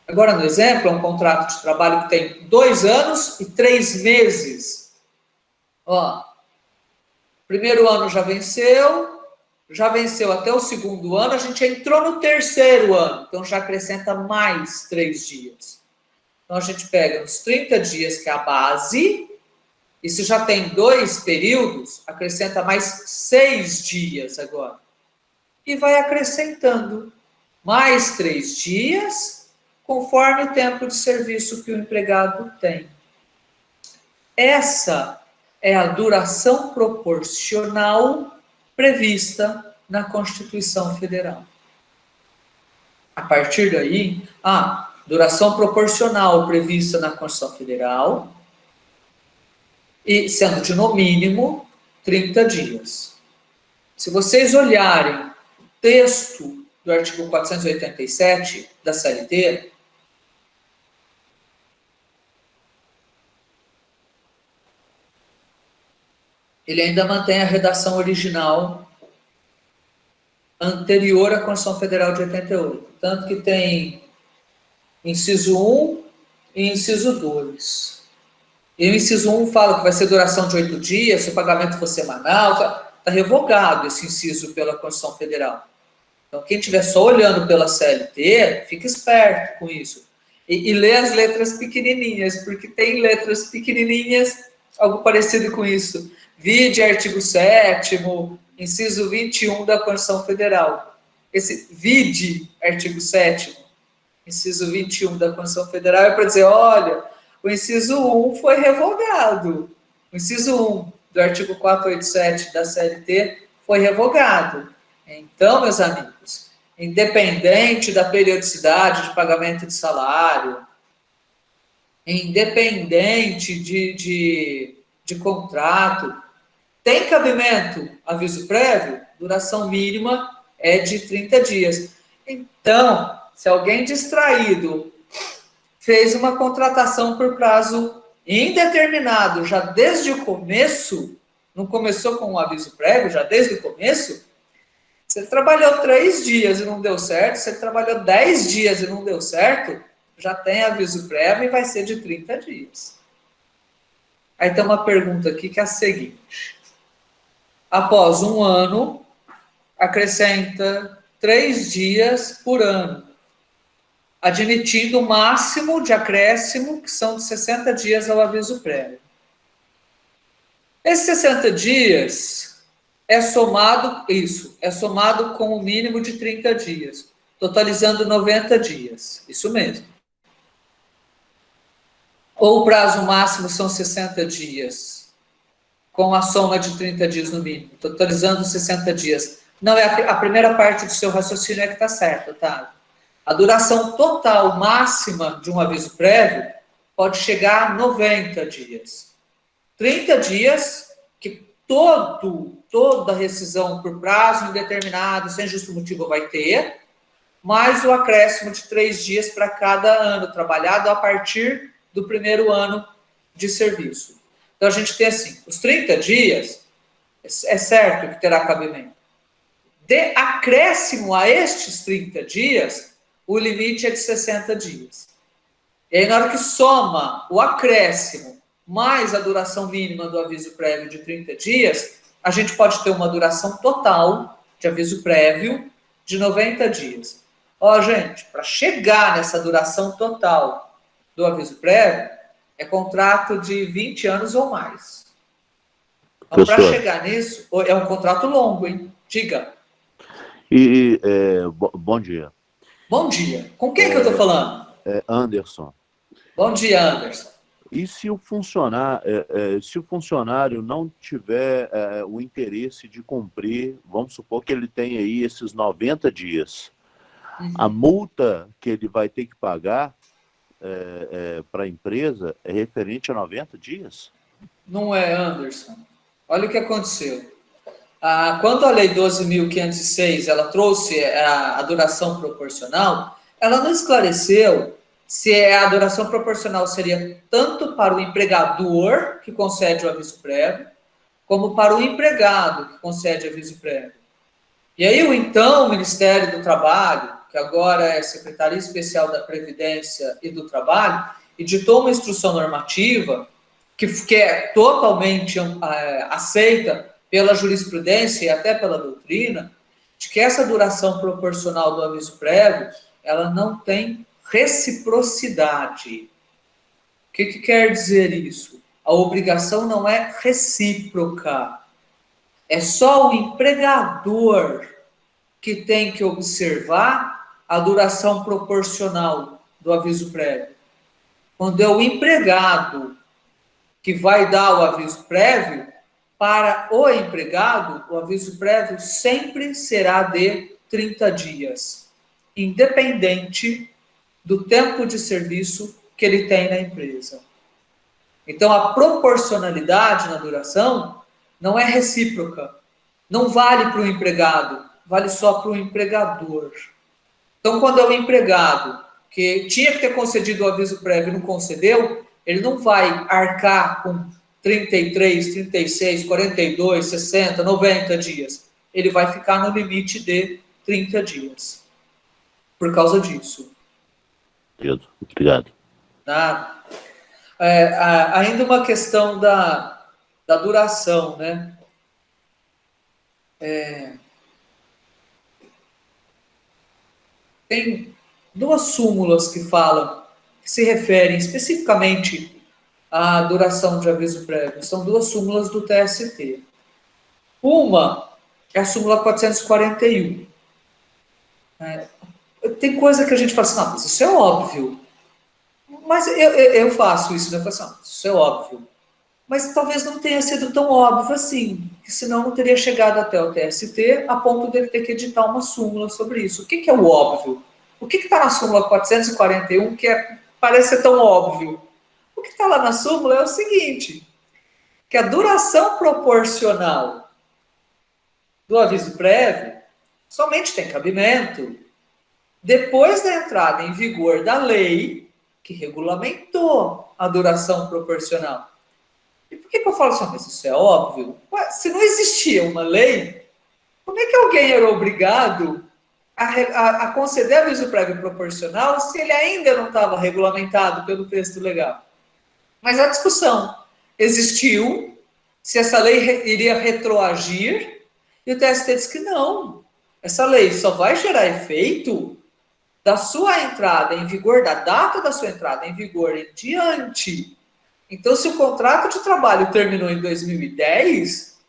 Speaker 1: Agora, no exemplo, é um contrato de trabalho que tem 2 anos e 3 meses. Ó, primeiro ano já venceu até o segundo ano, a gente entrou no terceiro ano, então já acrescenta mais 3 dias. Então, a gente pega os 30 dias, que é a base, e se já tem 2 períodos, acrescenta mais 6 dias agora. E vai acrescentando mais 3 dias, conforme o tempo de serviço que o empregado tem. Essa é a duração proporcional prevista na Constituição Federal. A partir daí, duração proporcional prevista na Constituição Federal, e sendo de no mínimo 30 dias. Se vocês olharem o texto do artigo 487 da CLT, ele ainda mantém a redação original anterior à Constituição Federal de 88. Tanto que tem inciso 1 e inciso 2. E o inciso 1 fala que vai ser duração de 8 dias, se o pagamento for semanal, está revogado esse inciso pela Constituição Federal. Então, quem estiver só olhando pela CLT, fica esperto com isso. E lê as letras pequenininhas, porque tem letras pequenininhas, algo parecido com isso. Vide artigo 7º, inciso 21 da Constituição Federal. Esse vide artigo 7º, inciso 21 da Constituição Federal, é para dizer, olha, o inciso 1 foi revogado. O inciso 1 do artigo 487 da CLT foi revogado. Então, meus amigos, independente da periodicidade de pagamento de salário, independente de contrato, tem cabimento aviso prévio, duração mínima é de 30 dias. Então, se alguém distraído fez uma contratação por prazo indeterminado, já desde o começo, não começou com um aviso prévio, já desde o começo, se ele trabalhou 3 dias e não deu certo, se ele trabalhou 10 dias e não deu certo, já tem aviso prévio e vai ser de 30 dias. Aí tem uma pergunta aqui que é a seguinte. Após um ano, acrescenta 3 dias por ano, admitindo o máximo de acréscimo, que são de 60 dias ao aviso prévio. Esses 60 dias é somado com o mínimo de 30 dias, totalizando 90 dias, isso mesmo. Ou o prazo máximo são 60 dias, com a soma de 30 dias no mínimo, totalizando 60 dias. Não, é a primeira parte do seu raciocínio é que está certo, tá? A duração total máxima de um aviso prévio pode chegar a 90 dias. 30 dias, que toda rescisão por prazo indeterminado, sem justo motivo, vai ter, mais o acréscimo de 3 dias para cada ano trabalhado a partir do primeiro ano de serviço. Então, a gente tem assim, os 30 dias, é certo que terá cabimento. De acréscimo a estes 30 dias, o limite é de 60 dias. E aí, na hora que soma o acréscimo mais a duração mínima do aviso prévio de 30 dias, a gente pode ter uma duração total de aviso prévio de 90 dias. Ó, gente, para chegar nessa duração total do aviso prévio, é contrato de 20 anos ou mais. Então, para chegar nisso, é um contrato longo, hein? Diga.
Speaker 2: Bom dia.
Speaker 1: Bom dia. Com quem que eu estou falando?
Speaker 2: Anderson.
Speaker 1: Bom dia, Anderson.
Speaker 2: E se o funcionário não tiver o interesse de cumprir, vamos supor que ele tenha aí esses 90 dias, a multa que ele vai ter que pagar para a empresa é referente a 90 dias?
Speaker 1: Não é, Anderson. Olha o que aconteceu. Quando a Lei 12.506 ela trouxe a duração proporcional, ela não esclareceu se a duração proporcional seria tanto para o empregador, que concede o aviso prévio, como para o empregado, que concede aviso prévio. E aí o então Ministério do Trabalho, que agora é Secretaria Especial da Previdência e do Trabalho, editou uma instrução normativa que é totalmente aceita pela jurisprudência e até pela doutrina, de que essa duração proporcional do aviso prévio, ela não tem reciprocidade. O que quer dizer isso? A obrigação não é recíproca. É só o empregador que tem que observar a duração proporcional do aviso prévio. Quando é o empregado que vai dar o aviso prévio, para o empregado, o aviso prévio sempre será de 30 dias, independente do tempo de serviço que ele tem na empresa. Então, a proporcionalidade na duração não é recíproca. Não vale para o empregado, vale só para o empregador. Então, quando é o empregado que tinha que ter concedido o aviso prévio e não concedeu, ele não vai arcar com 33, 36, 42, 60, 90 dias. Ele vai ficar no limite de 30 dias. Por causa disso.
Speaker 2: Obrigado.
Speaker 1: Tá? Ainda uma questão da duração, né? Tem duas súmulas que falam, que se referem especificamente à duração de aviso prévio. São duas súmulas do TST. Uma é a súmula 441. Tem coisa que a gente fala assim, não, mas isso é óbvio. Mas eu faço isso, né? Eu falo assim, não, isso é óbvio. Mas talvez não tenha sido tão óbvio assim, que senão não teria chegado até o TST a ponto dele ter que editar uma súmula sobre isso. O que é o óbvio? O que está na súmula 441 que parece ser tão óbvio? O que está lá na súmula é o seguinte, que a duração proporcional do aviso prévio somente tem cabimento depois da entrada em vigor da lei que regulamentou a duração proporcional. E por que eu falo assim, mas isso é óbvio? Ué, se não existia uma lei, como é que alguém era obrigado a conceder aviso prévio proporcional se ele ainda não estava regulamentado pelo texto legal? Mas a discussão existiu, se essa lei iria retroagir, e o TST disse que não. Essa lei só vai gerar efeito da sua entrada em vigor, da data da sua entrada em vigor em diante. Então, se o contrato de trabalho terminou em 2010,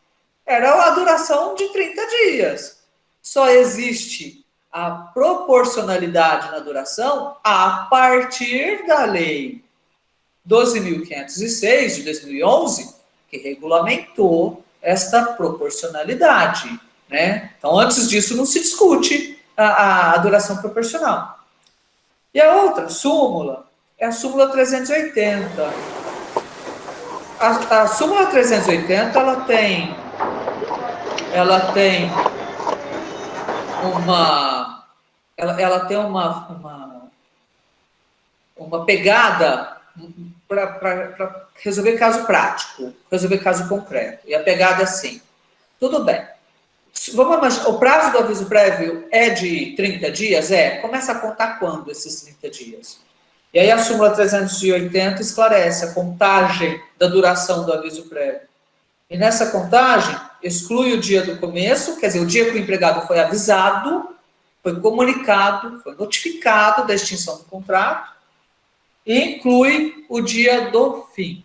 Speaker 1: era a duração de 30 dias. Só existe a proporcionalidade na duração a partir da lei 12.506 de 2011, que regulamentou esta proporcionalidade, né? Então, antes disso, não se discute a duração proporcional. E a outra súmula é a súmula 380. A súmula 380, ela tem uma pegada para resolver caso prático, resolver caso concreto. E a pegada é assim, tudo bem. Vamos imaginar, o prazo do aviso prévio é de 30 dias? Começa a contar quando esses 30 dias? E aí a súmula 380 esclarece a contagem da duração do aviso prévio. E nessa contagem, exclui o dia do começo, quer dizer, o dia que o empregado foi avisado, foi comunicado, foi notificado da extinção do contrato, e inclui o dia do fim.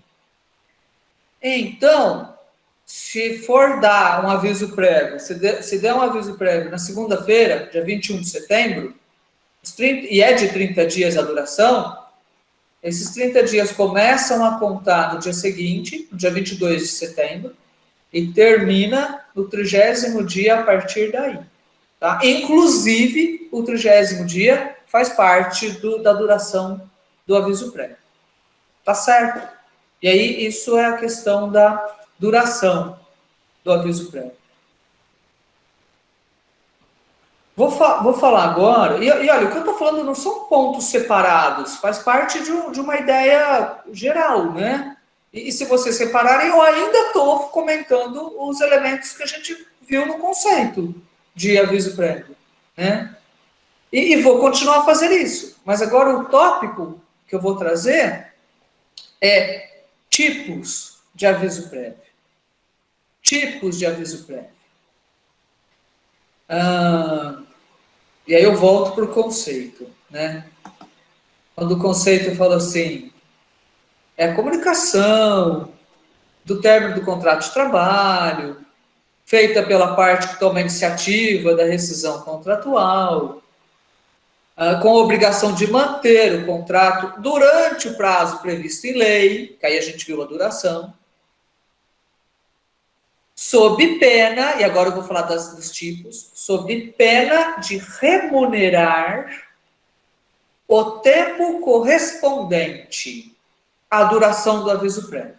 Speaker 1: Então, se for dar um aviso prévio, se der um aviso prévio na segunda-feira, dia 21 de setembro, e é de 30 dias a duração, esses 30 dias começam a contar no dia seguinte, no dia 22 de setembro, e termina no 30º dia a partir daí. Tá? Inclusive, o 30º dia faz parte da duração do aviso prévio. Tá certo? E aí, isso é a questão da duração do aviso prévio. Vou falar agora, e olha, o que eu estou falando não são pontos separados, faz parte de uma ideia geral, né? E se vocês separarem, eu ainda estou comentando os elementos que a gente viu no conceito. de aviso prévio, né? E vou continuar a fazer isso. Mas agora o tópico que eu vou trazer é tipos de aviso prévio. Tipos de aviso prévio. E aí eu volto para o conceito, né? Quando o conceito fala assim, é a comunicação do término do contrato de trabalho, feita pela parte que toma a iniciativa da rescisão contratual, com a obrigação de manter o contrato durante o prazo previsto em lei, que aí a gente viu a duração, sob pena, e agora eu vou falar dos tipos, sob pena de remunerar o tempo correspondente à duração do aviso prévio.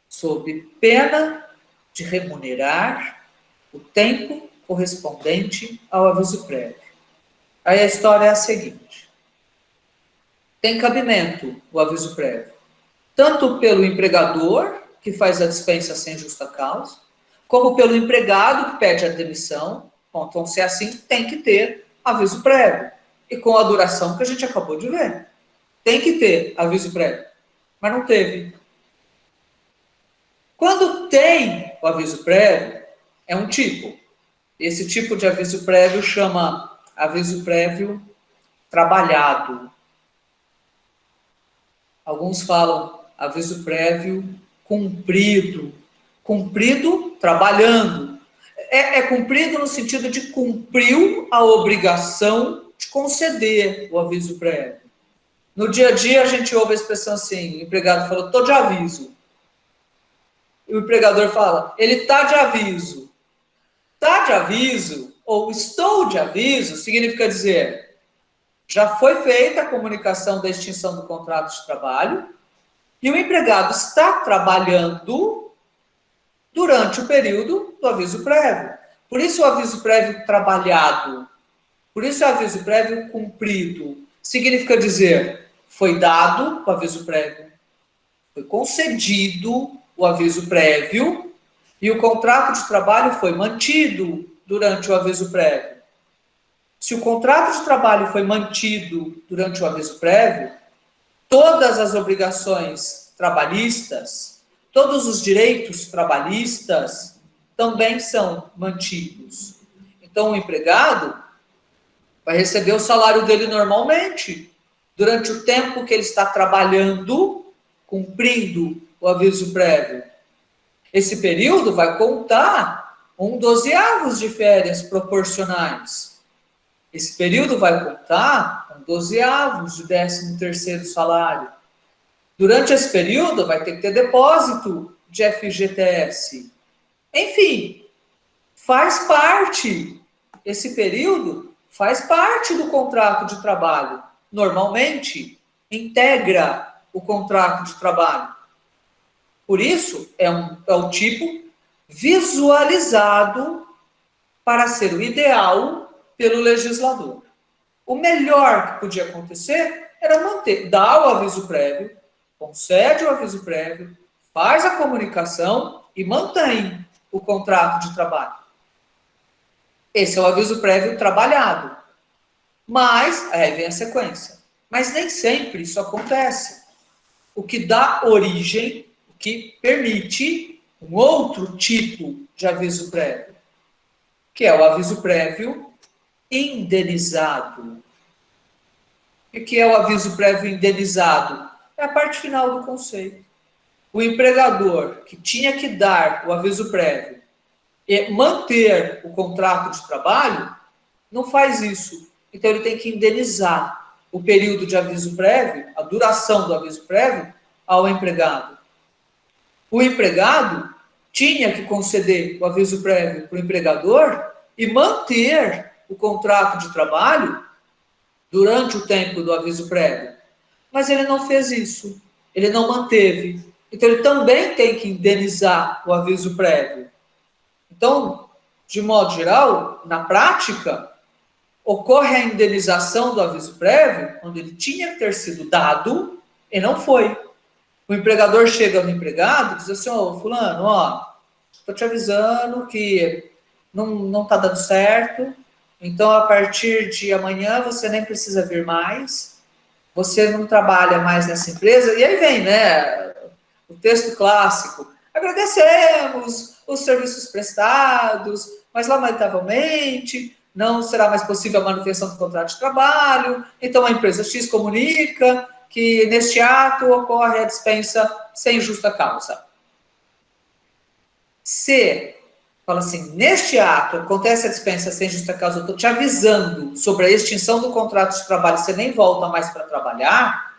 Speaker 1: Sob pena de remunerar o tempo correspondente ao aviso prévio. Aí a história é a seguinte. Tem cabimento o aviso prévio, tanto pelo empregador, que faz a dispensa sem justa causa, como pelo empregado, que pede a demissão. Bom, então, se é assim, tem que ter aviso prévio. E com a duração que a gente acabou de ver. Tem que ter aviso prévio. Mas não teve. Quando tem o aviso prévio, é um tipo. Esse tipo de aviso prévio chama aviso prévio trabalhado. Alguns falam aviso prévio cumprido. Cumprido trabalhando. É cumprido no sentido de cumpriu a obrigação de conceder o aviso prévio. No dia a dia a gente ouve a expressão assim, o empregado falou, estou de aviso. E o empregador fala, ele está de aviso. Está de aviso, ou estou de aviso, significa dizer, já foi feita a comunicação da extinção do contrato de trabalho e o empregado está trabalhando durante o período do aviso prévio. Por isso o aviso prévio trabalhado, por isso o aviso prévio cumprido, significa dizer, foi dado o aviso prévio, foi concedido o aviso prévio e o contrato de trabalho foi mantido durante o aviso prévio. Se o contrato de trabalho foi mantido durante o aviso prévio, todas as obrigações trabalhistas, todos os direitos trabalhistas também são mantidos. Então, o empregado vai receber o salário dele normalmente, durante o tempo que ele está trabalhando, cumprindo o aviso prévio. Esse período vai contar 1/12 de férias proporcionais. Esse período vai contar 1/12 de 13º salário. Durante esse período vai ter que ter depósito de FGTS. Enfim, faz parte, esse período faz parte do contrato de trabalho. Normalmente, integra o contrato de trabalho. Por isso, é o tipo visualizado para ser o ideal pelo legislador. O melhor que podia acontecer era manter, dar o aviso prévio, concede o aviso prévio, faz a comunicação e mantém o contrato de trabalho. Esse é o aviso prévio trabalhado. Mas, aí vem a sequência. Mas nem sempre isso acontece. O que dá origem, o que permite um outro tipo de aviso prévio, que é o aviso prévio indenizado. O que é o aviso prévio indenizado? É a parte final do conceito. O empregador que tinha que dar o aviso prévio e manter o contrato de trabalho, não faz isso. Então, ele tem que indenizar o período de aviso prévio, a duração do aviso prévio, ao empregado. O empregado tinha que conceder o aviso prévio para o empregador e manter o contrato de trabalho durante o tempo do aviso prévio. Mas ele não fez isso. Ele não manteve. Então, ele também tem que indenizar o aviso prévio. Então, de modo geral, na prática, ocorre a indenização do aviso prévio, quando ele tinha que ter sido dado e não foi. O empregador chega no empregado e diz assim, fulano, estou te avisando que não está dando certo, então a partir de amanhã você nem precisa vir mais, você não trabalha mais nessa empresa, e aí vem, né, o texto clássico, agradecemos os serviços prestados, mas lamentavelmente não será mais possível a manutenção do contrato de trabalho, então a empresa X comunica que neste ato ocorre a dispensa sem justa causa. Se fala assim, neste ato acontece a dispensa sem justa causa, eu estou te avisando sobre a extinção do contrato de trabalho, você nem volta mais para trabalhar,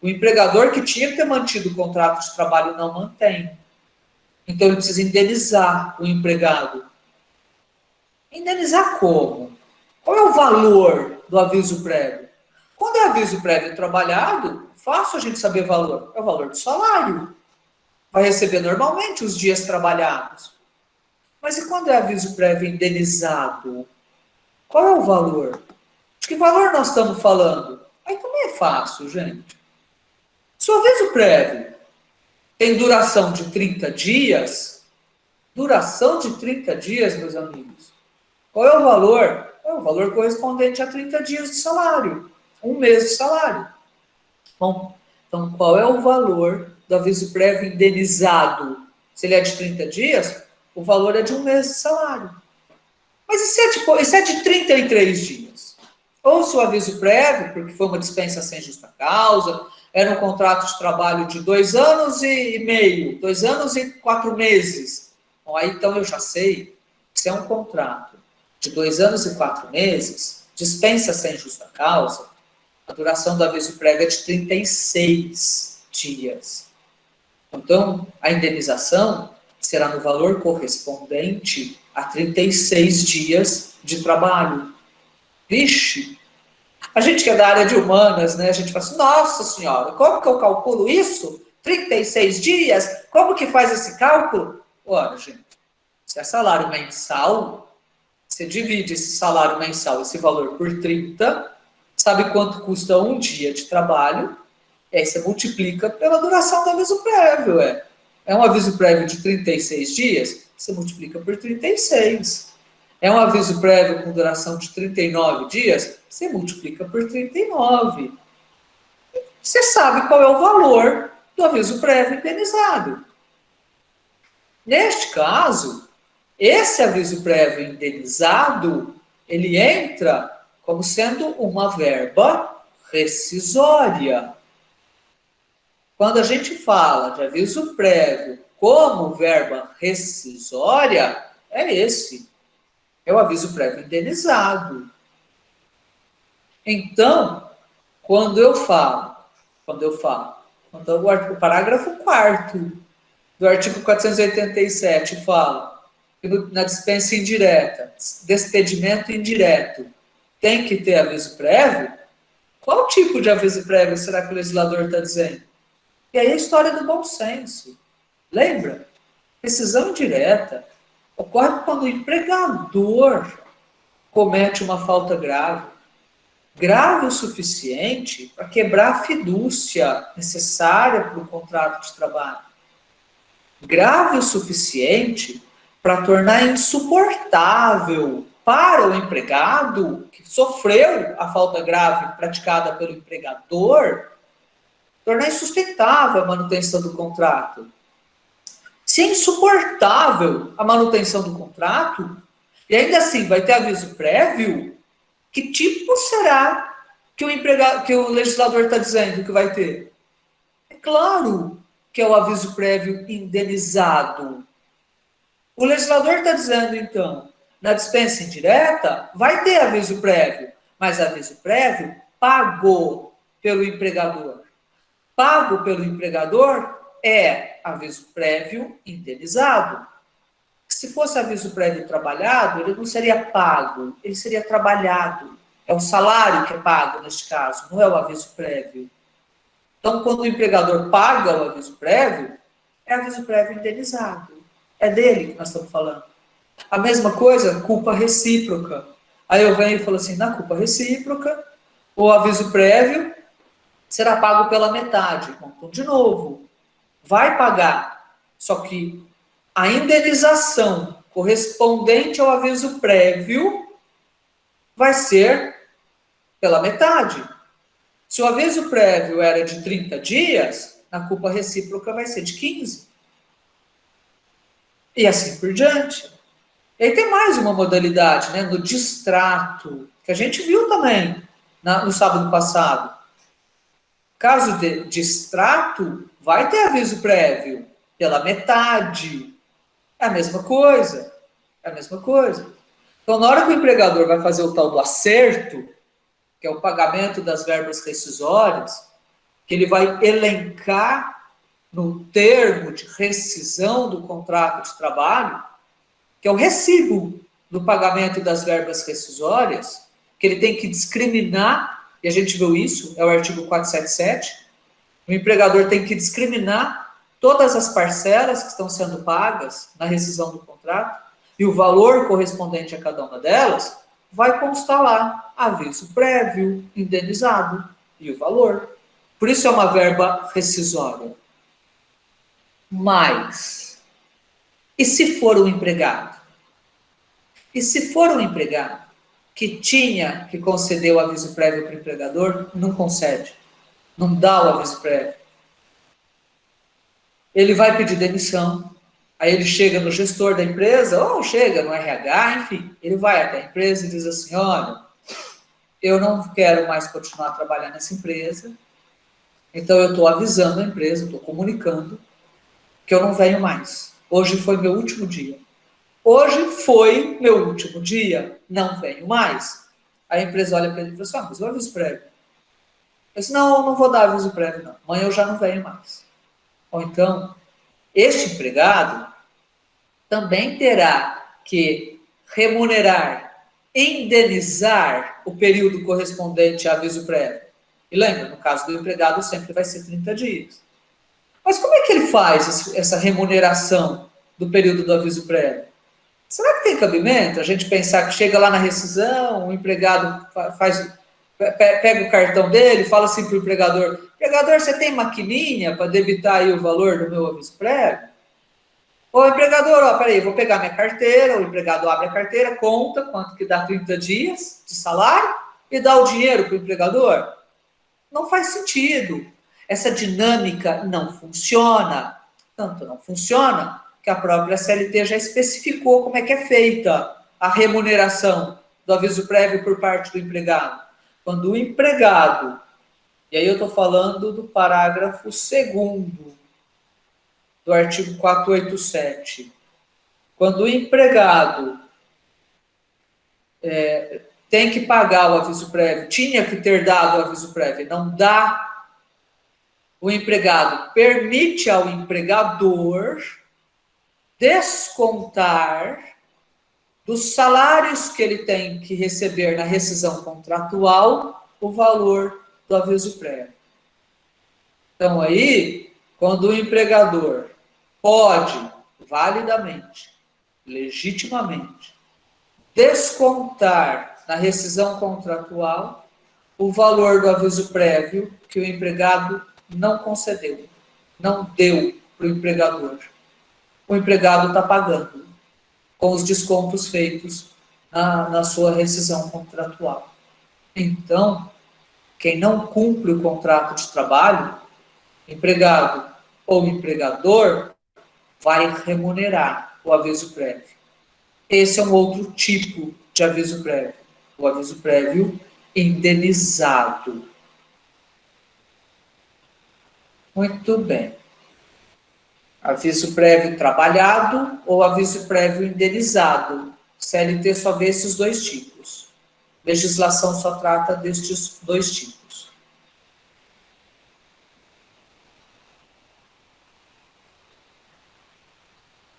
Speaker 1: o empregador que tinha que ter mantido o contrato de trabalho não mantém. Então ele precisa indenizar o empregado. Indenizar como? Qual é o valor do aviso prévio? Quando é aviso prévio trabalhado, fácil a gente saber o valor. É o valor do salário. Vai receber normalmente os dias trabalhados. Mas e quando é aviso prévio indenizado? Qual é o valor? De que valor nós estamos falando? Aí também é fácil, gente. Se o aviso prévio tem duração de 30 dias, meus amigos, qual é o valor? É o valor correspondente a 30 dias de salário. Um mês de salário. Bom, então qual é o valor do aviso prévio indenizado? Se ele é de 30 dias, o valor é de um mês de salário. Mas e se é de 33 dias? Ou se o aviso prévio, porque foi uma dispensa sem justa causa, era um contrato de trabalho de 2 anos e meio, 2 anos e 4 meses. Bom, aí então eu já sei que se é um contrato de 2 anos e 4 meses, dispensa sem justa causa, a duração do aviso prévio é de 36 dias. Então, a indenização será no valor correspondente a 36 dias de trabalho. Vixe! A gente que é da área de humanas, né? A gente fala assim, nossa senhora, como que eu calculo isso? 36 dias? Como que faz esse cálculo? Ora, gente, se é salário mensal, você divide esse salário mensal, esse valor por 30, sabe quanto custa um dia de trabalho, e aí você multiplica pela duração do aviso prévio, É um aviso prévio de 36 dias, você multiplica por 36. É um aviso prévio com duração de 39 dias, você multiplica por 39. Você sabe qual é o valor do aviso prévio indenizado. Neste caso, esse aviso prévio indenizado, ele entra como sendo uma verba rescisória. Quando a gente fala de aviso prévio como verba rescisória, é esse. É o aviso prévio indenizado. Então, quando o parágrafo 4º do artigo 487 fala que na dispensa indireta, despedimento indireto, tem que ter aviso prévio, qual tipo de aviso prévio será que o legislador está dizendo? E aí a história do bom senso. Lembra? Rescisão indireta ocorre quando o empregador comete uma falta grave. Grave o suficiente para quebrar a fidúcia necessária para o contrato de trabalho. Grave o suficiente para tornar insuportável para o empregado que sofreu a falta grave praticada pelo empregador, tornar insustentável a manutenção do contrato. Se é insuportável a manutenção do contrato, e ainda assim vai ter aviso prévio, que tipo será que o legislador está dizendo que vai ter? É claro que é o aviso prévio indenizado. O legislador está dizendo, então, na dispensa indireta, vai ter aviso prévio, mas aviso prévio pago pelo empregador. Pago pelo empregador é aviso prévio indenizado. Se fosse aviso prévio trabalhado, ele não seria pago, ele seria trabalhado. É o salário que é pago neste caso, não é o aviso prévio. Então, quando o empregador paga o aviso prévio, é aviso prévio indenizado. É dele que nós estamos falando. A mesma coisa, culpa recíproca. Aí eu venho e falo assim, na culpa recíproca, o aviso prévio será pago pela metade. Então, de novo, vai pagar. Só que a indenização correspondente ao aviso prévio vai ser pela metade. Se o aviso prévio era de 30 dias, a culpa recíproca vai ser de 15. E assim por diante. E aí tem mais uma modalidade, né, no distrato, que a gente viu também no sábado passado. Caso de distrato, vai ter aviso prévio pela metade. É a mesma coisa. É a mesma coisa. Então, na hora que o empregador vai fazer o tal do acerto, que é o pagamento das verbas rescisórias, que ele vai elencar no termo de rescisão do contrato de trabalho, que é o recibo do pagamento das verbas rescisórias, que ele tem que discriminar, e a gente viu isso, é o artigo 477, o empregador tem que discriminar todas as parcelas que estão sendo pagas na rescisão do contrato, e o valor correspondente a cada uma delas vai constar lá, aviso prévio, indenizado, e o valor. Por isso é uma verba rescisória. Mas, e se for um empregado? E se for um empregado que tinha que conceder o aviso prévio para o empregador, não concede, não dá o aviso prévio. Ele vai pedir demissão, aí ele chega no gestor da empresa, ou chega no RH, enfim, ele vai até a empresa e diz assim, olha, eu não quero mais continuar trabalhando nessa empresa, então eu estou avisando a empresa, estou comunicando que eu não venho mais. Hoje foi meu último dia. Hoje foi meu último dia, não venho mais. Aí a empresa olha para ele e fala assim, mas o aviso prévio. Eu disse, não vou dar aviso prévio, não. Amanhã eu já não venho mais. Ou então, este empregado também terá que remunerar, indenizar o período correspondente a aviso prévio. E lembra, no caso do empregado sempre vai ser 30 dias. Mas como é que ele faz essa remuneração do período do aviso prévio? Será que tem cabimento a gente pensar que chega lá na rescisão, o empregado pega o cartão dele, fala assim para o empregador, você tem maquininha para debitar aí o valor do meu aviso prévio? Ô, empregador, peraí, vou pegar minha carteira, o empregado abre a carteira, conta quanto que dá 30 dias de salário e dá o dinheiro para o empregador. Não faz sentido. Essa dinâmica não funciona. Tanto não funciona que a própria CLT já especificou como é que é feita a remuneração do aviso prévio por parte do empregado. Quando o empregado, e aí eu estou falando do parágrafo 2º do artigo 487, quando o empregado tem que pagar o aviso prévio, tinha que ter dado o aviso prévio, não dá, o empregado permite ao empregador descontar dos salários que ele tem que receber na rescisão contratual o valor do aviso prévio. Então aí, quando o empregador pode, validamente, legitimamente, descontar na rescisão contratual o valor do aviso prévio que o empregado não concedeu, não deu para o empregador. O empregado está pagando com os descontos feitos na sua rescisão contratual. Então, quem não cumpre o contrato de trabalho, empregado ou empregador, vai remunerar o aviso prévio. Esse é um outro tipo de aviso prévio, o aviso prévio indenizado. Muito bem. Aviso prévio trabalhado ou aviso prévio indenizado. CLT só vê esses dois tipos. Legislação só trata destes dois tipos.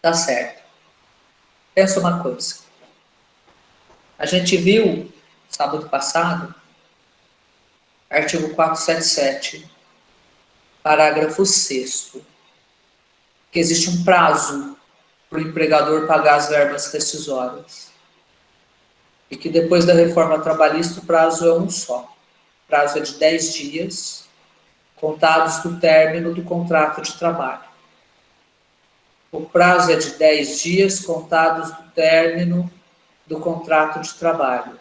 Speaker 1: Tá certo. Pensa uma coisa. A gente viu, sábado passado, artigo 477, parágrafo 6º, que existe um prazo para o empregador pagar as verbas rescisórias. E que depois da reforma trabalhista o prazo é um só. O prazo é de 10 dias, contados do término do contrato de trabalho. O prazo é de 10 dias contados do término do contrato de trabalho.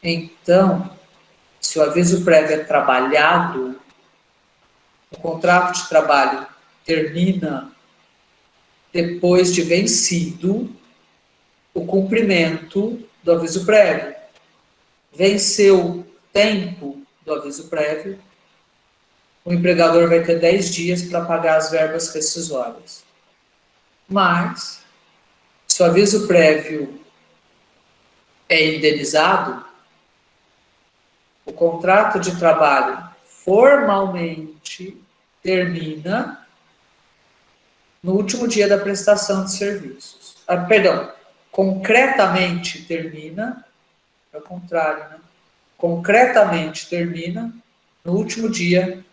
Speaker 1: Então, se o aviso prévio é trabalhado, o contrato de trabalho termina depois de vencido o cumprimento do aviso prévio. Venceu o tempo do aviso prévio, o empregador vai ter 10 dias para pagar as verbas rescisórias. Mas, se o aviso prévio é indenizado, o contrato de trabalho formalmente termina no último dia da prestação de serviços. Concretamente termina, é o contrário, né? Concretamente termina no último dia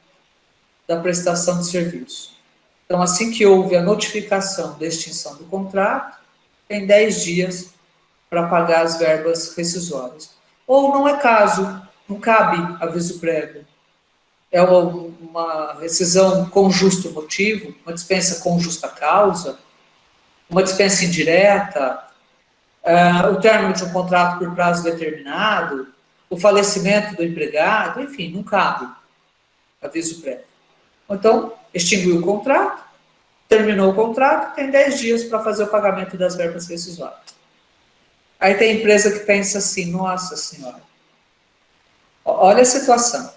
Speaker 1: da prestação de serviço. Então, assim que houve a notificação da extinção do contrato, tem 10 dias para pagar as verbas rescisórias. Ou não é caso, não cabe aviso prévio. É uma rescisão com justo motivo, uma dispensa com justa causa, uma dispensa indireta, o término de um contrato por prazo determinado, o falecimento do empregado, enfim, não cabe aviso prévio. Então, extinguiu o contrato, terminou o contrato, tem 10 dias para fazer o pagamento das verbas rescisórias. Aí tem empresa que pensa assim, nossa senhora, olha a situação.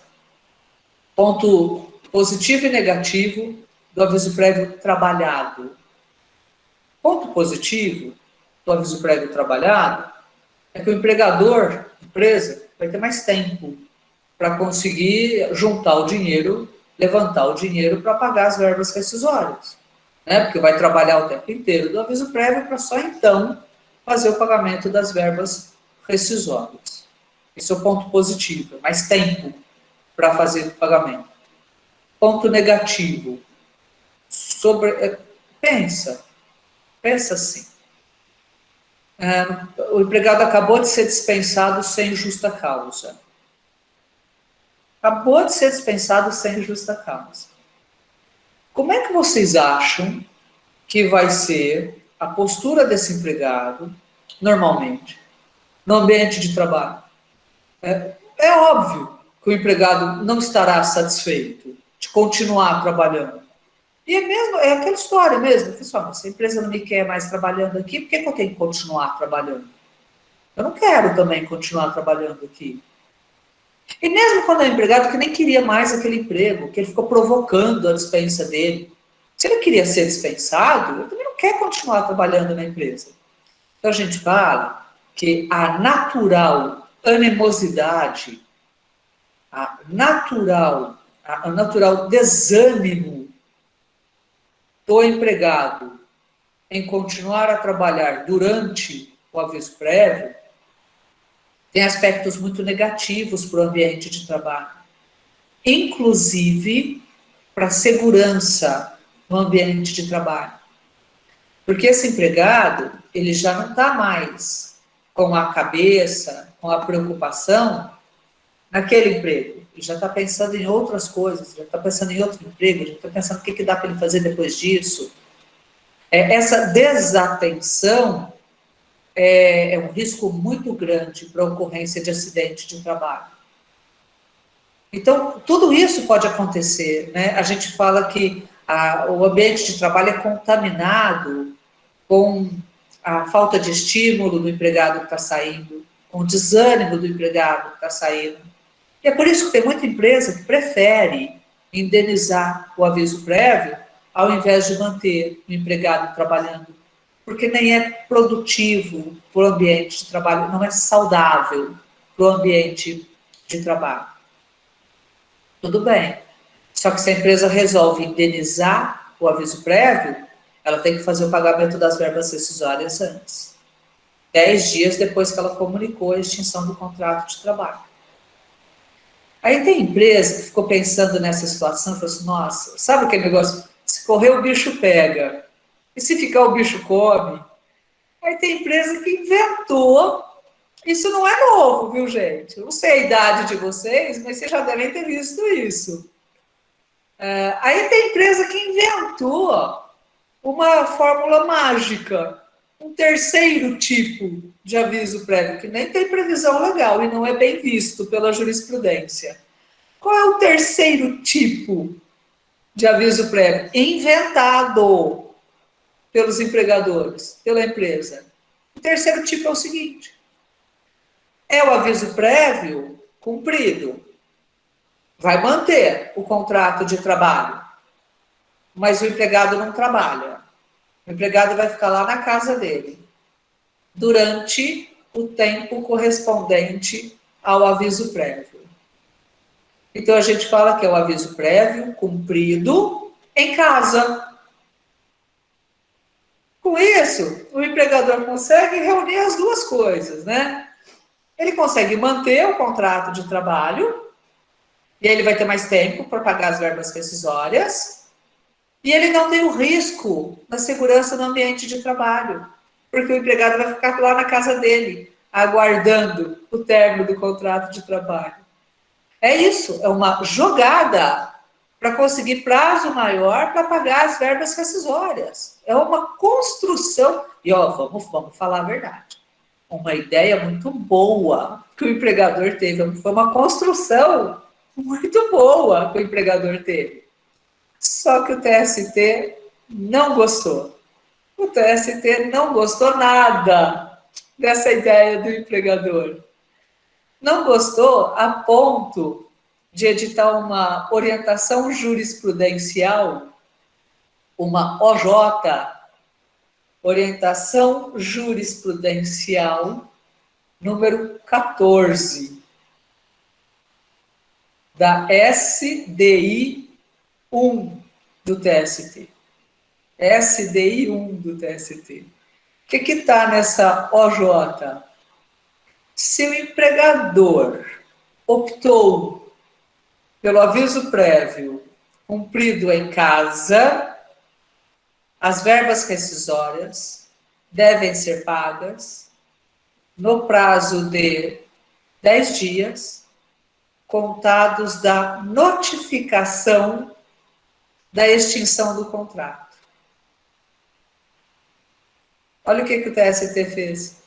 Speaker 1: Ponto positivo e negativo do aviso prévio trabalhado. Ponto positivo do aviso prévio trabalhado é que o empregador, empresa, vai ter mais tempo para conseguir juntar o dinheiro, levantar o dinheiro para pagar as verbas rescisórias. Né? Porque vai trabalhar o tempo inteiro do aviso prévio para só então fazer o pagamento das verbas rescisórias. Esse é o ponto positivo, mais tempo para fazer o pagamento. Ponto negativo. Pensa assim. O empregado acabou de ser dispensado sem justa causa. Acabou de ser dispensado sem justa causa. Como é que vocês acham que vai ser a postura desse empregado, normalmente, no ambiente de trabalho? É óbvio que o empregado não estará satisfeito de continuar trabalhando. E é aquela história mesmo. Pessoal, se a empresa não me quer mais trabalhando aqui, por que eu tenho que continuar trabalhando? Eu não quero também continuar trabalhando aqui. E mesmo quando é um empregado que nem queria mais aquele emprego, que ele ficou provocando a dispensa dele, se ele queria ser dispensado, ele também não quer continuar trabalhando na empresa. Então a gente fala que a natural animosidade, a natural desânimo do empregado em continuar a trabalhar durante o aviso prévio tem aspectos muito negativos para o ambiente de trabalho, inclusive para a segurança no ambiente de trabalho. Porque esse empregado, ele já não está mais com a cabeça, com a preocupação naquele emprego. Ele já está pensando em outras coisas, já está pensando em outro emprego, já está pensando o que dá para ele fazer depois disso. Essa desatenção é um risco muito grande para a ocorrência de acidente de trabalho. Então, tudo isso pode acontecer, né? A gente fala que o ambiente de trabalho é contaminado com a falta de estímulo do empregado que está saindo, com o desânimo do empregado que está saindo. E é por isso que tem muita empresa que prefere indenizar o aviso prévio ao invés de manter o empregado trabalhando, porque nem é produtivo para o ambiente de trabalho, não é saudável para o ambiente de trabalho. Tudo bem, só que se a empresa resolve indenizar o aviso prévio, ela tem que fazer o pagamento das verbas rescisórias antes, 10 dias depois que ela comunicou a extinção do contrato de trabalho. Aí tem empresa que ficou pensando nessa situação e falou assim, nossa, sabe aquele negócio? Se correr o bicho pega, e se ficar o bicho come. Aí tem empresa que inventou, isso não é novo, viu gente? Eu não sei a idade de vocês, mas vocês já devem ter visto isso. Aí tem empresa que inventou uma fórmula mágica, um terceiro tipo de aviso prévio, que nem tem previsão legal e não é bem visto pela jurisprudência. Qual é o terceiro tipo de aviso prévio? Inventado pelos empregadores, pela empresa. O terceiro tipo é o seguinte: é o aviso prévio cumprido. Vai manter o contrato de trabalho, mas o empregado não trabalha. O empregado vai ficar lá na casa dele durante o tempo correspondente ao aviso prévio. Então a gente fala que é o aviso prévio cumprido em casa. Com isso, o empregador consegue reunir as duas coisas, né? Ele consegue manter o contrato de trabalho, e aí ele vai ter mais tempo para pagar as verbas rescisórias, e ele não tem o risco da segurança no ambiente de trabalho, porque o empregado vai ficar lá na casa dele, aguardando o término do contrato de trabalho. É isso, é uma jogada para conseguir prazo maior para pagar as verbas rescisórias. É uma construção, e ó, vamos falar a verdade. Uma ideia muito boa que o empregador teve, foi uma construção muito boa que o empregador teve. Só que o TST não gostou. O TST não gostou nada dessa ideia do empregador. Não gostou a ponto de editar uma orientação jurisprudencial, uma OJ, Orientação Jurisprudencial, número 14, da SDI 1 do TST. SDI 1 do TST. O que está nessa OJ? Se o empregador optou pelo aviso prévio cumprido em casa, as verbas rescisórias devem ser pagas no prazo de 10 dias, contados da notificação da extinção do contrato. Olha o que o TST fez.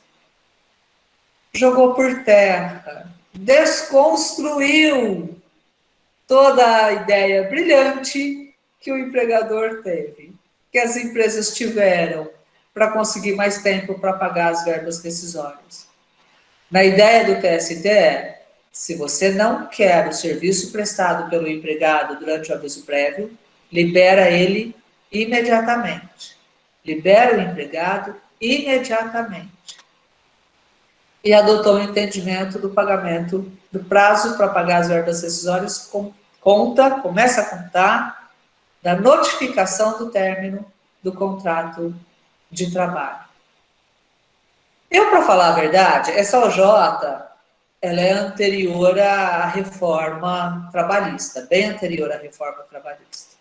Speaker 1: Jogou por terra, desconstruiu toda a ideia brilhante que o empregador teve, que as empresas tiveram para conseguir mais tempo para pagar as verbas rescisórias. Na ideia do TST se você não quer o serviço prestado pelo empregado durante o aviso prévio, libera ele imediatamente. Libera o empregado imediatamente. E adotou o entendimento do pagamento, do prazo para pagar as verbas rescisórias, começa a contar da notificação do término do contrato de trabalho. Para falar a verdade, essa OJ, ela é anterior à reforma trabalhista, bem anterior à reforma trabalhista.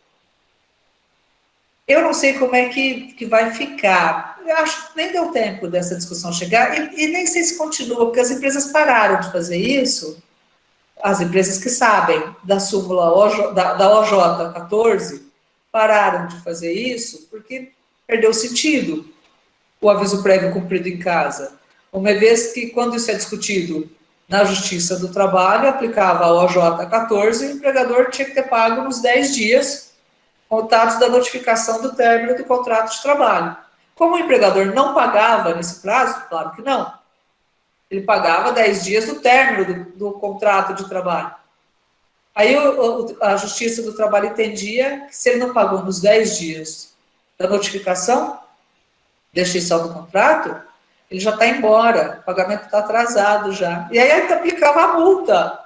Speaker 1: Eu não sei como é que vai ficar. Eu acho que nem deu tempo dessa discussão chegar, e nem sei se continua, porque as empresas pararam de fazer isso, as empresas que sabem da súmula da OJ 14, pararam de fazer isso, porque perdeu sentido o aviso prévio cumprido em casa. Uma vez que, quando isso é discutido na Justiça do Trabalho, aplicava a OJ 14, o empregador tinha que ter pago nos 10 dias contados da notificação do término do contrato de trabalho. Como o empregador não pagava nesse prazo, claro que não. Ele pagava 10 dias do término do contrato de trabalho. Aí a Justiça do Trabalho entendia que se ele não pagou nos 10 dias da notificação, da extinção do contrato, ele já está embora, o pagamento está atrasado já. E aí ele aplicava a multa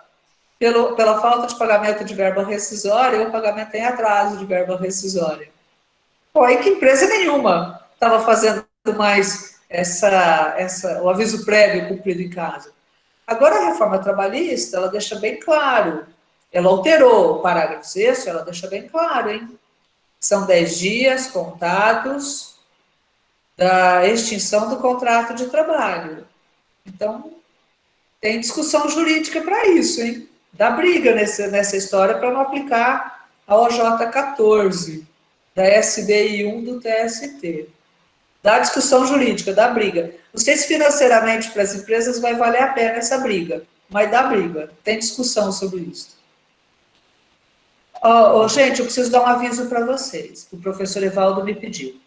Speaker 1: pela falta de pagamento de verba rescisória ou pagamento em atraso de verba rescisória. Pô, aí que empresa nenhuma estava fazendo mais o aviso prévio cumprido em casa. Agora a reforma trabalhista, ela deixa bem claro, ela alterou o parágrafo 6º, ela deixa bem claro, hein? São 10 dias contados da extinção do contrato de trabalho. Então, tem discussão jurídica para isso, hein? Dá briga nessa história para não aplicar a OJ 14, da SDI 1 do TST, da discussão jurídica, da briga. Não sei se financeiramente para as empresas vai valer a pena essa briga, mas dá briga, tem discussão sobre isso. Gente, eu preciso dar um aviso para vocês, que o professor Evaldo me pediu,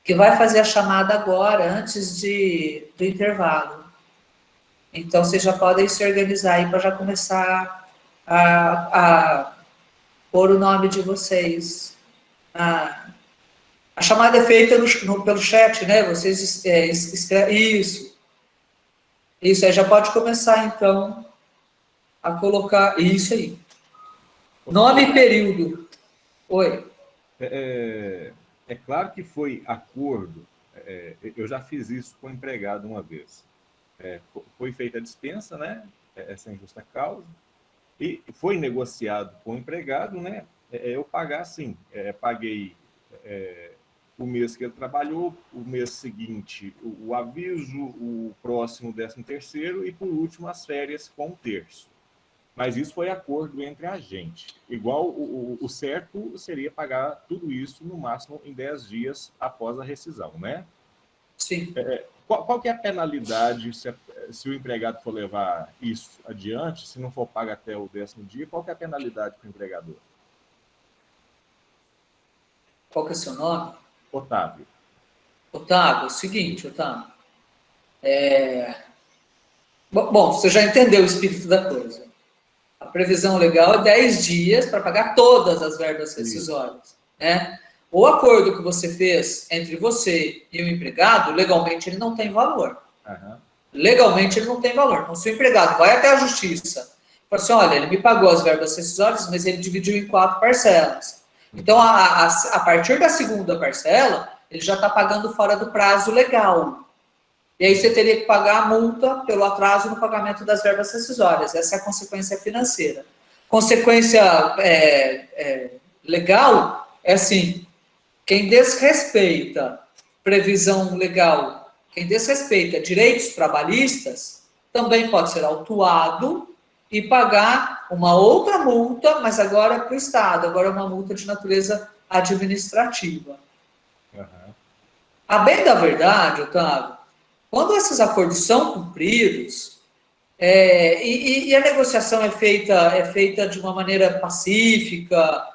Speaker 1: que vai fazer a chamada agora, antes do intervalo. Então, vocês já podem se organizar aí para já começar a pôr o nome de vocês. A chamada é feita pelo chat, né? Vocês escrevem isso. Isso aí já pode começar, então, a colocar isso aí. Nome e período. Oi.
Speaker 3: É claro que foi acordo. Eu já fiz isso com o empregado uma vez. Foi feita a dispensa, né? Sem justa causa. E foi negociado com o empregado, né? Eu pagar sim. Paguei o mês que ele trabalhou, o mês seguinte o aviso, o próximo 13º e, por último, as férias com um terço. Mas isso foi acordo entre a gente. Igual o certo seria pagar tudo isso, no máximo, em 10 dias após a rescisão, né?
Speaker 1: Sim.
Speaker 3: Qual que é a penalidade se o empregado for levar isso adiante, se não for pago até o 10º dia, qual que é a penalidade para o empregador?
Speaker 1: Qual que é o seu nome?
Speaker 3: Otávio.
Speaker 1: Otávio, é o seguinte, Otávio. Bom, você já entendeu o espírito da coisa. A previsão legal é 10 dias para pagar todas as verbas rescisórias, né? O acordo que você fez entre você e o empregado, legalmente ele não tem valor.
Speaker 3: Uhum.
Speaker 1: Legalmente ele não tem valor. Então, se o empregado vai até a justiça e fala assim, olha, ele me pagou as verbas rescisórias, mas ele dividiu em 4 parcelas. Então, a partir da segunda parcela, ele já está pagando fora do prazo legal. E aí você teria que pagar a multa pelo atraso no pagamento das verbas rescisórias. Essa é a consequência financeira. Consequência legal é assim, quem desrespeita previsão legal, quem desrespeita direitos trabalhistas, também pode ser autuado e pagar uma outra multa, mas agora para o Estado, agora é uma multa de natureza administrativa.
Speaker 3: Uhum.
Speaker 1: A bem da verdade, Otávio, quando esses acordos são cumpridos, e a negociação é feita de uma maneira pacífica,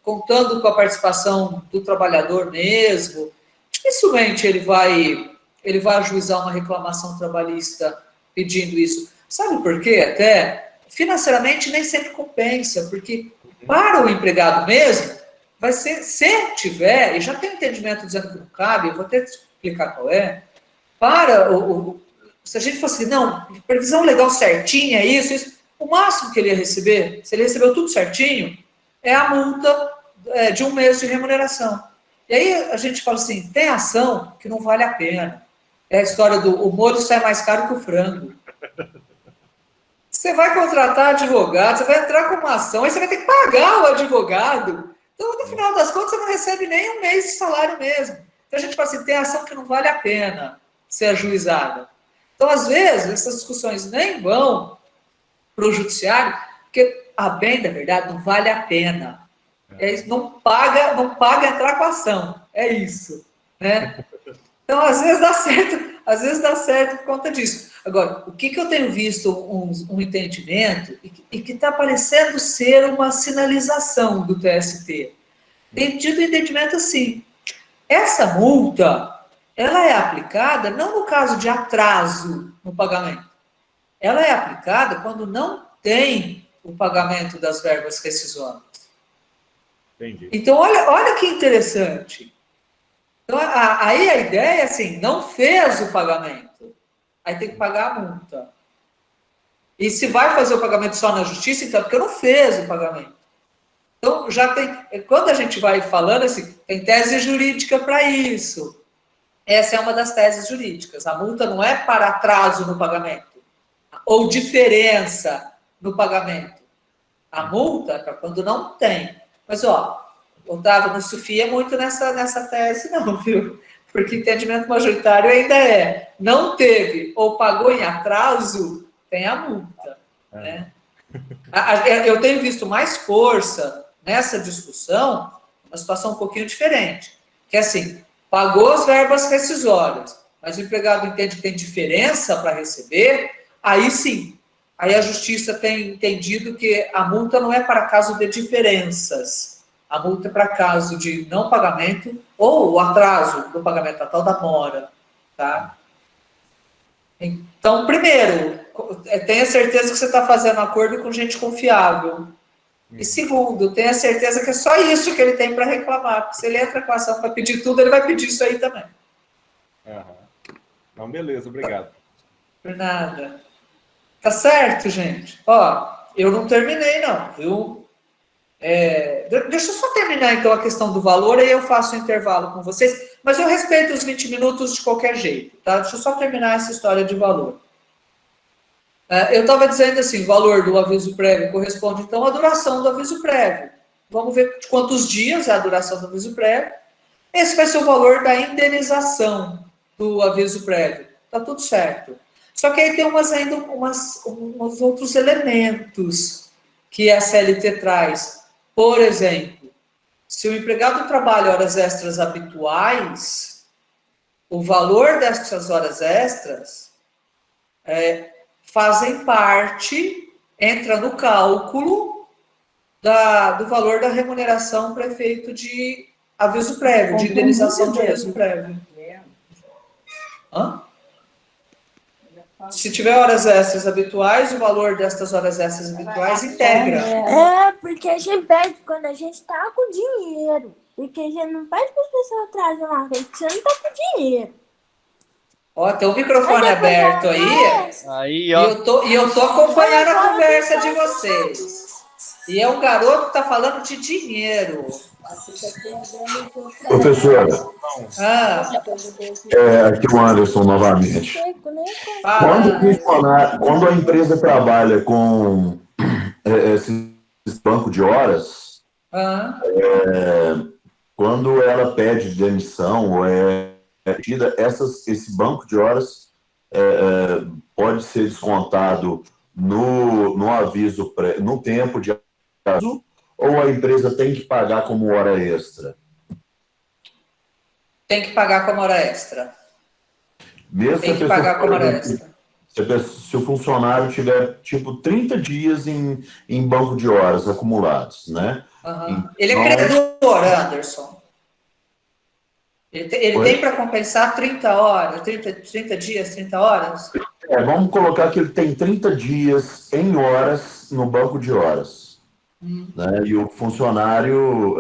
Speaker 1: contando com a participação do trabalhador mesmo, dificilmente ele vai ajuizar uma reclamação trabalhista pedindo isso. Sabe por quê? Até financeiramente nem sempre compensa, porque para o empregado mesmo, vai ser, se tiver, e já tem um entendimento dizendo que não cabe, eu vou até explicar qual é, se a gente fosse, não, previsão legal certinha, isso, o máximo que ele ia receber, se ele recebeu tudo certinho, é a multa de 1 mês de remuneração. E aí a gente fala assim, tem ação que não vale a pena. É a história do o molho sai mais caro que o frango. Você vai contratar advogado, você vai entrar com uma ação, aí você vai ter que pagar o advogado. Então, no final das contas, você não recebe nem 1 mês de salário mesmo. Então, a gente fala assim, tem ação que não vale a pena ser ajuizada. Então, às vezes, essas discussões nem vão para o judiciário, porque, a bem da verdade, não vale a pena. Não paga entrar com a ação. É isso. Né? Então, às vezes dá certo por conta disso. Agora, o que eu tenho visto um entendimento e que está parecendo ser uma sinalização do TST. Tem tido um entendimento assim. Essa multa, ela é aplicada não no caso de atraso no pagamento. Ela é aplicada quando não tem o pagamento das verbas rescisórias.
Speaker 3: Entendi.
Speaker 1: Então, olha que interessante. Então, aí a ideia é assim, não fez o pagamento, aí tem que pagar a multa. E se vai fazer o pagamento só na justiça, então é porque não fez o pagamento. Então, já tem, quando a gente vai falando assim, tem tese jurídica para isso. Essa é uma das teses jurídicas. A multa não é para atraso no pagamento, ou diferença no pagamento. A multa é para quando não tem. Mas, Otávio, não se fia muito nessa tese, não, viu? Porque entendimento majoritário ainda não teve ou pagou em atraso, tem a multa. Né? Eu tenho visto mais força nessa discussão, uma situação um pouquinho diferente, que é assim, pagou as verbas rescisórias, mas o empregado entende que tem diferença para receber, aí sim, aí a justiça tem entendido que a multa não é para caso de diferenças, a multa é para caso de não pagamento ou o atraso do pagamento, a tal da mora, tá? Então, primeiro, tenha certeza que você está fazendo acordo com gente confiável. E segundo, tenha certeza que é só isso que ele tem para reclamar, porque se ele entra com a ação para pedir tudo, ele vai pedir isso aí também.
Speaker 3: Então, beleza, obrigado.
Speaker 1: Por nada. Tá certo, gente? Ó, eu não terminei não, viu? Deixa eu só terminar então a questão do valor, aí eu faço um intervalo com vocês, mas eu respeito os 20 minutos de qualquer jeito, tá? Deixa eu só terminar essa história de valor. Eu estava dizendo assim, o valor do aviso prévio corresponde então à duração do aviso prévio. Vamos ver de quantos dias é a duração do aviso prévio. Esse vai ser o valor da indenização do aviso prévio. Tá tudo certo. Só que aí tem ainda uns outros elementos que a CLT traz. Por exemplo, se o empregado trabalha horas extras habituais, o valor dessas horas extras fazem parte, entra no cálculo do valor da remuneração para efeito de aviso prévio, de indenização de aviso prévio. Hã? Se tiver horas extras habituais, o valor destas horas extras habituais integra.
Speaker 4: Porque a gente perde quando a gente tá com dinheiro. Porque a gente não pede para as pessoas trazerem uma vez, porque você não tá com dinheiro.
Speaker 1: Ó, tem o microfone aberto aí, ó. E eu tô acompanhando a conversa de vocês. E é um garoto que tá falando de dinheiro.
Speaker 5: Professora, aqui é o Anderson novamente. Quando a empresa trabalha com esse banco de horas, quando ela pede demissão ou pedida, esse banco de horas pode ser descontado no aviso, no tempo de aviso, ou a empresa tem que pagar como hora extra?
Speaker 1: Tem que pagar como hora extra.
Speaker 5: Tem que pagar como hora extra. Se o funcionário tiver, tipo, 30 dias em banco de horas acumulados, né?
Speaker 1: Então, ele é credor, Anderson. Ele tem para compensar 30 horas, 30 dias, 30 horas?
Speaker 5: Vamos colocar que ele tem 30 dias em horas no banco de horas. Né? E o funcionário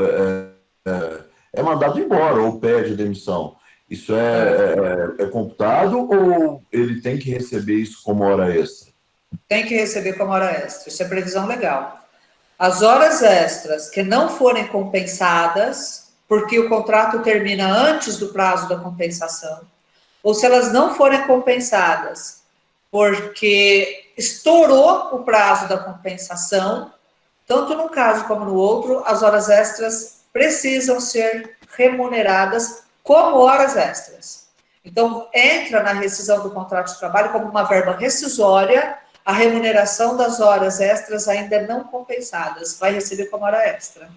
Speaker 5: é mandado embora ou pede demissão. Isso é computado ou ele tem que receber isso como hora extra?
Speaker 1: Tem que receber como hora extra. Isso é previsão legal. As horas extras que não forem compensadas, porque o contrato termina antes do prazo da compensação, ou se elas não forem compensadas porque estourou o prazo da compensação, tanto num caso como no outro, as horas extras precisam ser remuneradas como horas extras. Então, entra na rescisão do contrato de trabalho como uma verba rescisória a remuneração das horas extras ainda não compensadas. Vai receber como hora extra.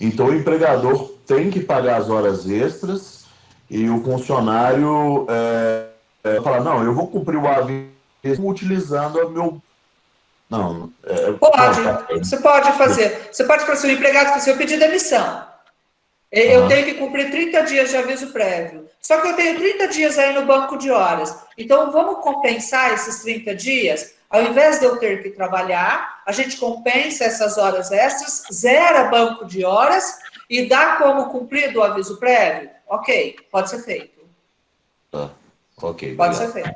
Speaker 5: Então, o empregador tem que pagar as horas extras e o funcionário fala, não, eu vou cumprir o aviso utilizando o meu... Não,
Speaker 1: Você pode fazer. Você pode fazer o empregado que eu pedi demissão. Eu tenho que cumprir 30 dias de aviso prévio. Só que eu tenho 30 dias aí no banco de horas. Então, vamos compensar esses 30 dias? Ao invés de eu ter que trabalhar, a gente compensa essas horas extras, zera banco de horas e dá como cumprido o aviso prévio? Ok, pode ser feito.
Speaker 5: Ok.
Speaker 1: Pode ser feito.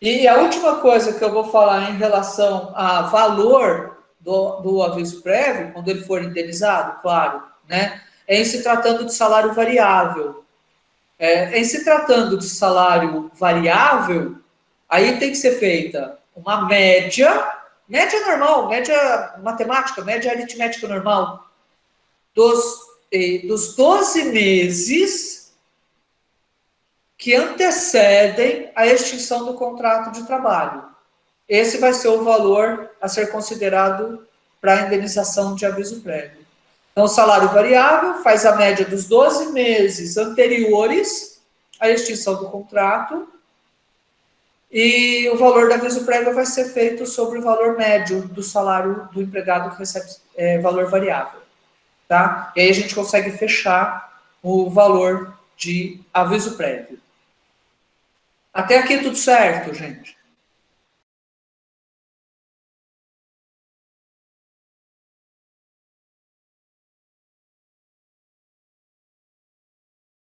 Speaker 1: E a última coisa que eu vou falar em relação a valor do aviso prévio, quando ele for indenizado, claro, né? Em se tratando de salário variável. Em se tratando de salário variável, aí tem que ser feita uma média normal, média matemática, média aritmética normal, dos 12 meses que antecedem a extinção do contrato de trabalho. esse vai ser o valor a ser considerado para a indenização de aviso prévio. Então, o salário variável faz a média dos 12 meses anteriores à extinção do contrato, e o valor do aviso prévio vai ser feito sobre o valor médio do salário do empregado que recebe valor variável. Tá? E aí a gente consegue fechar o valor de aviso prévio. Até aqui tudo certo, gente?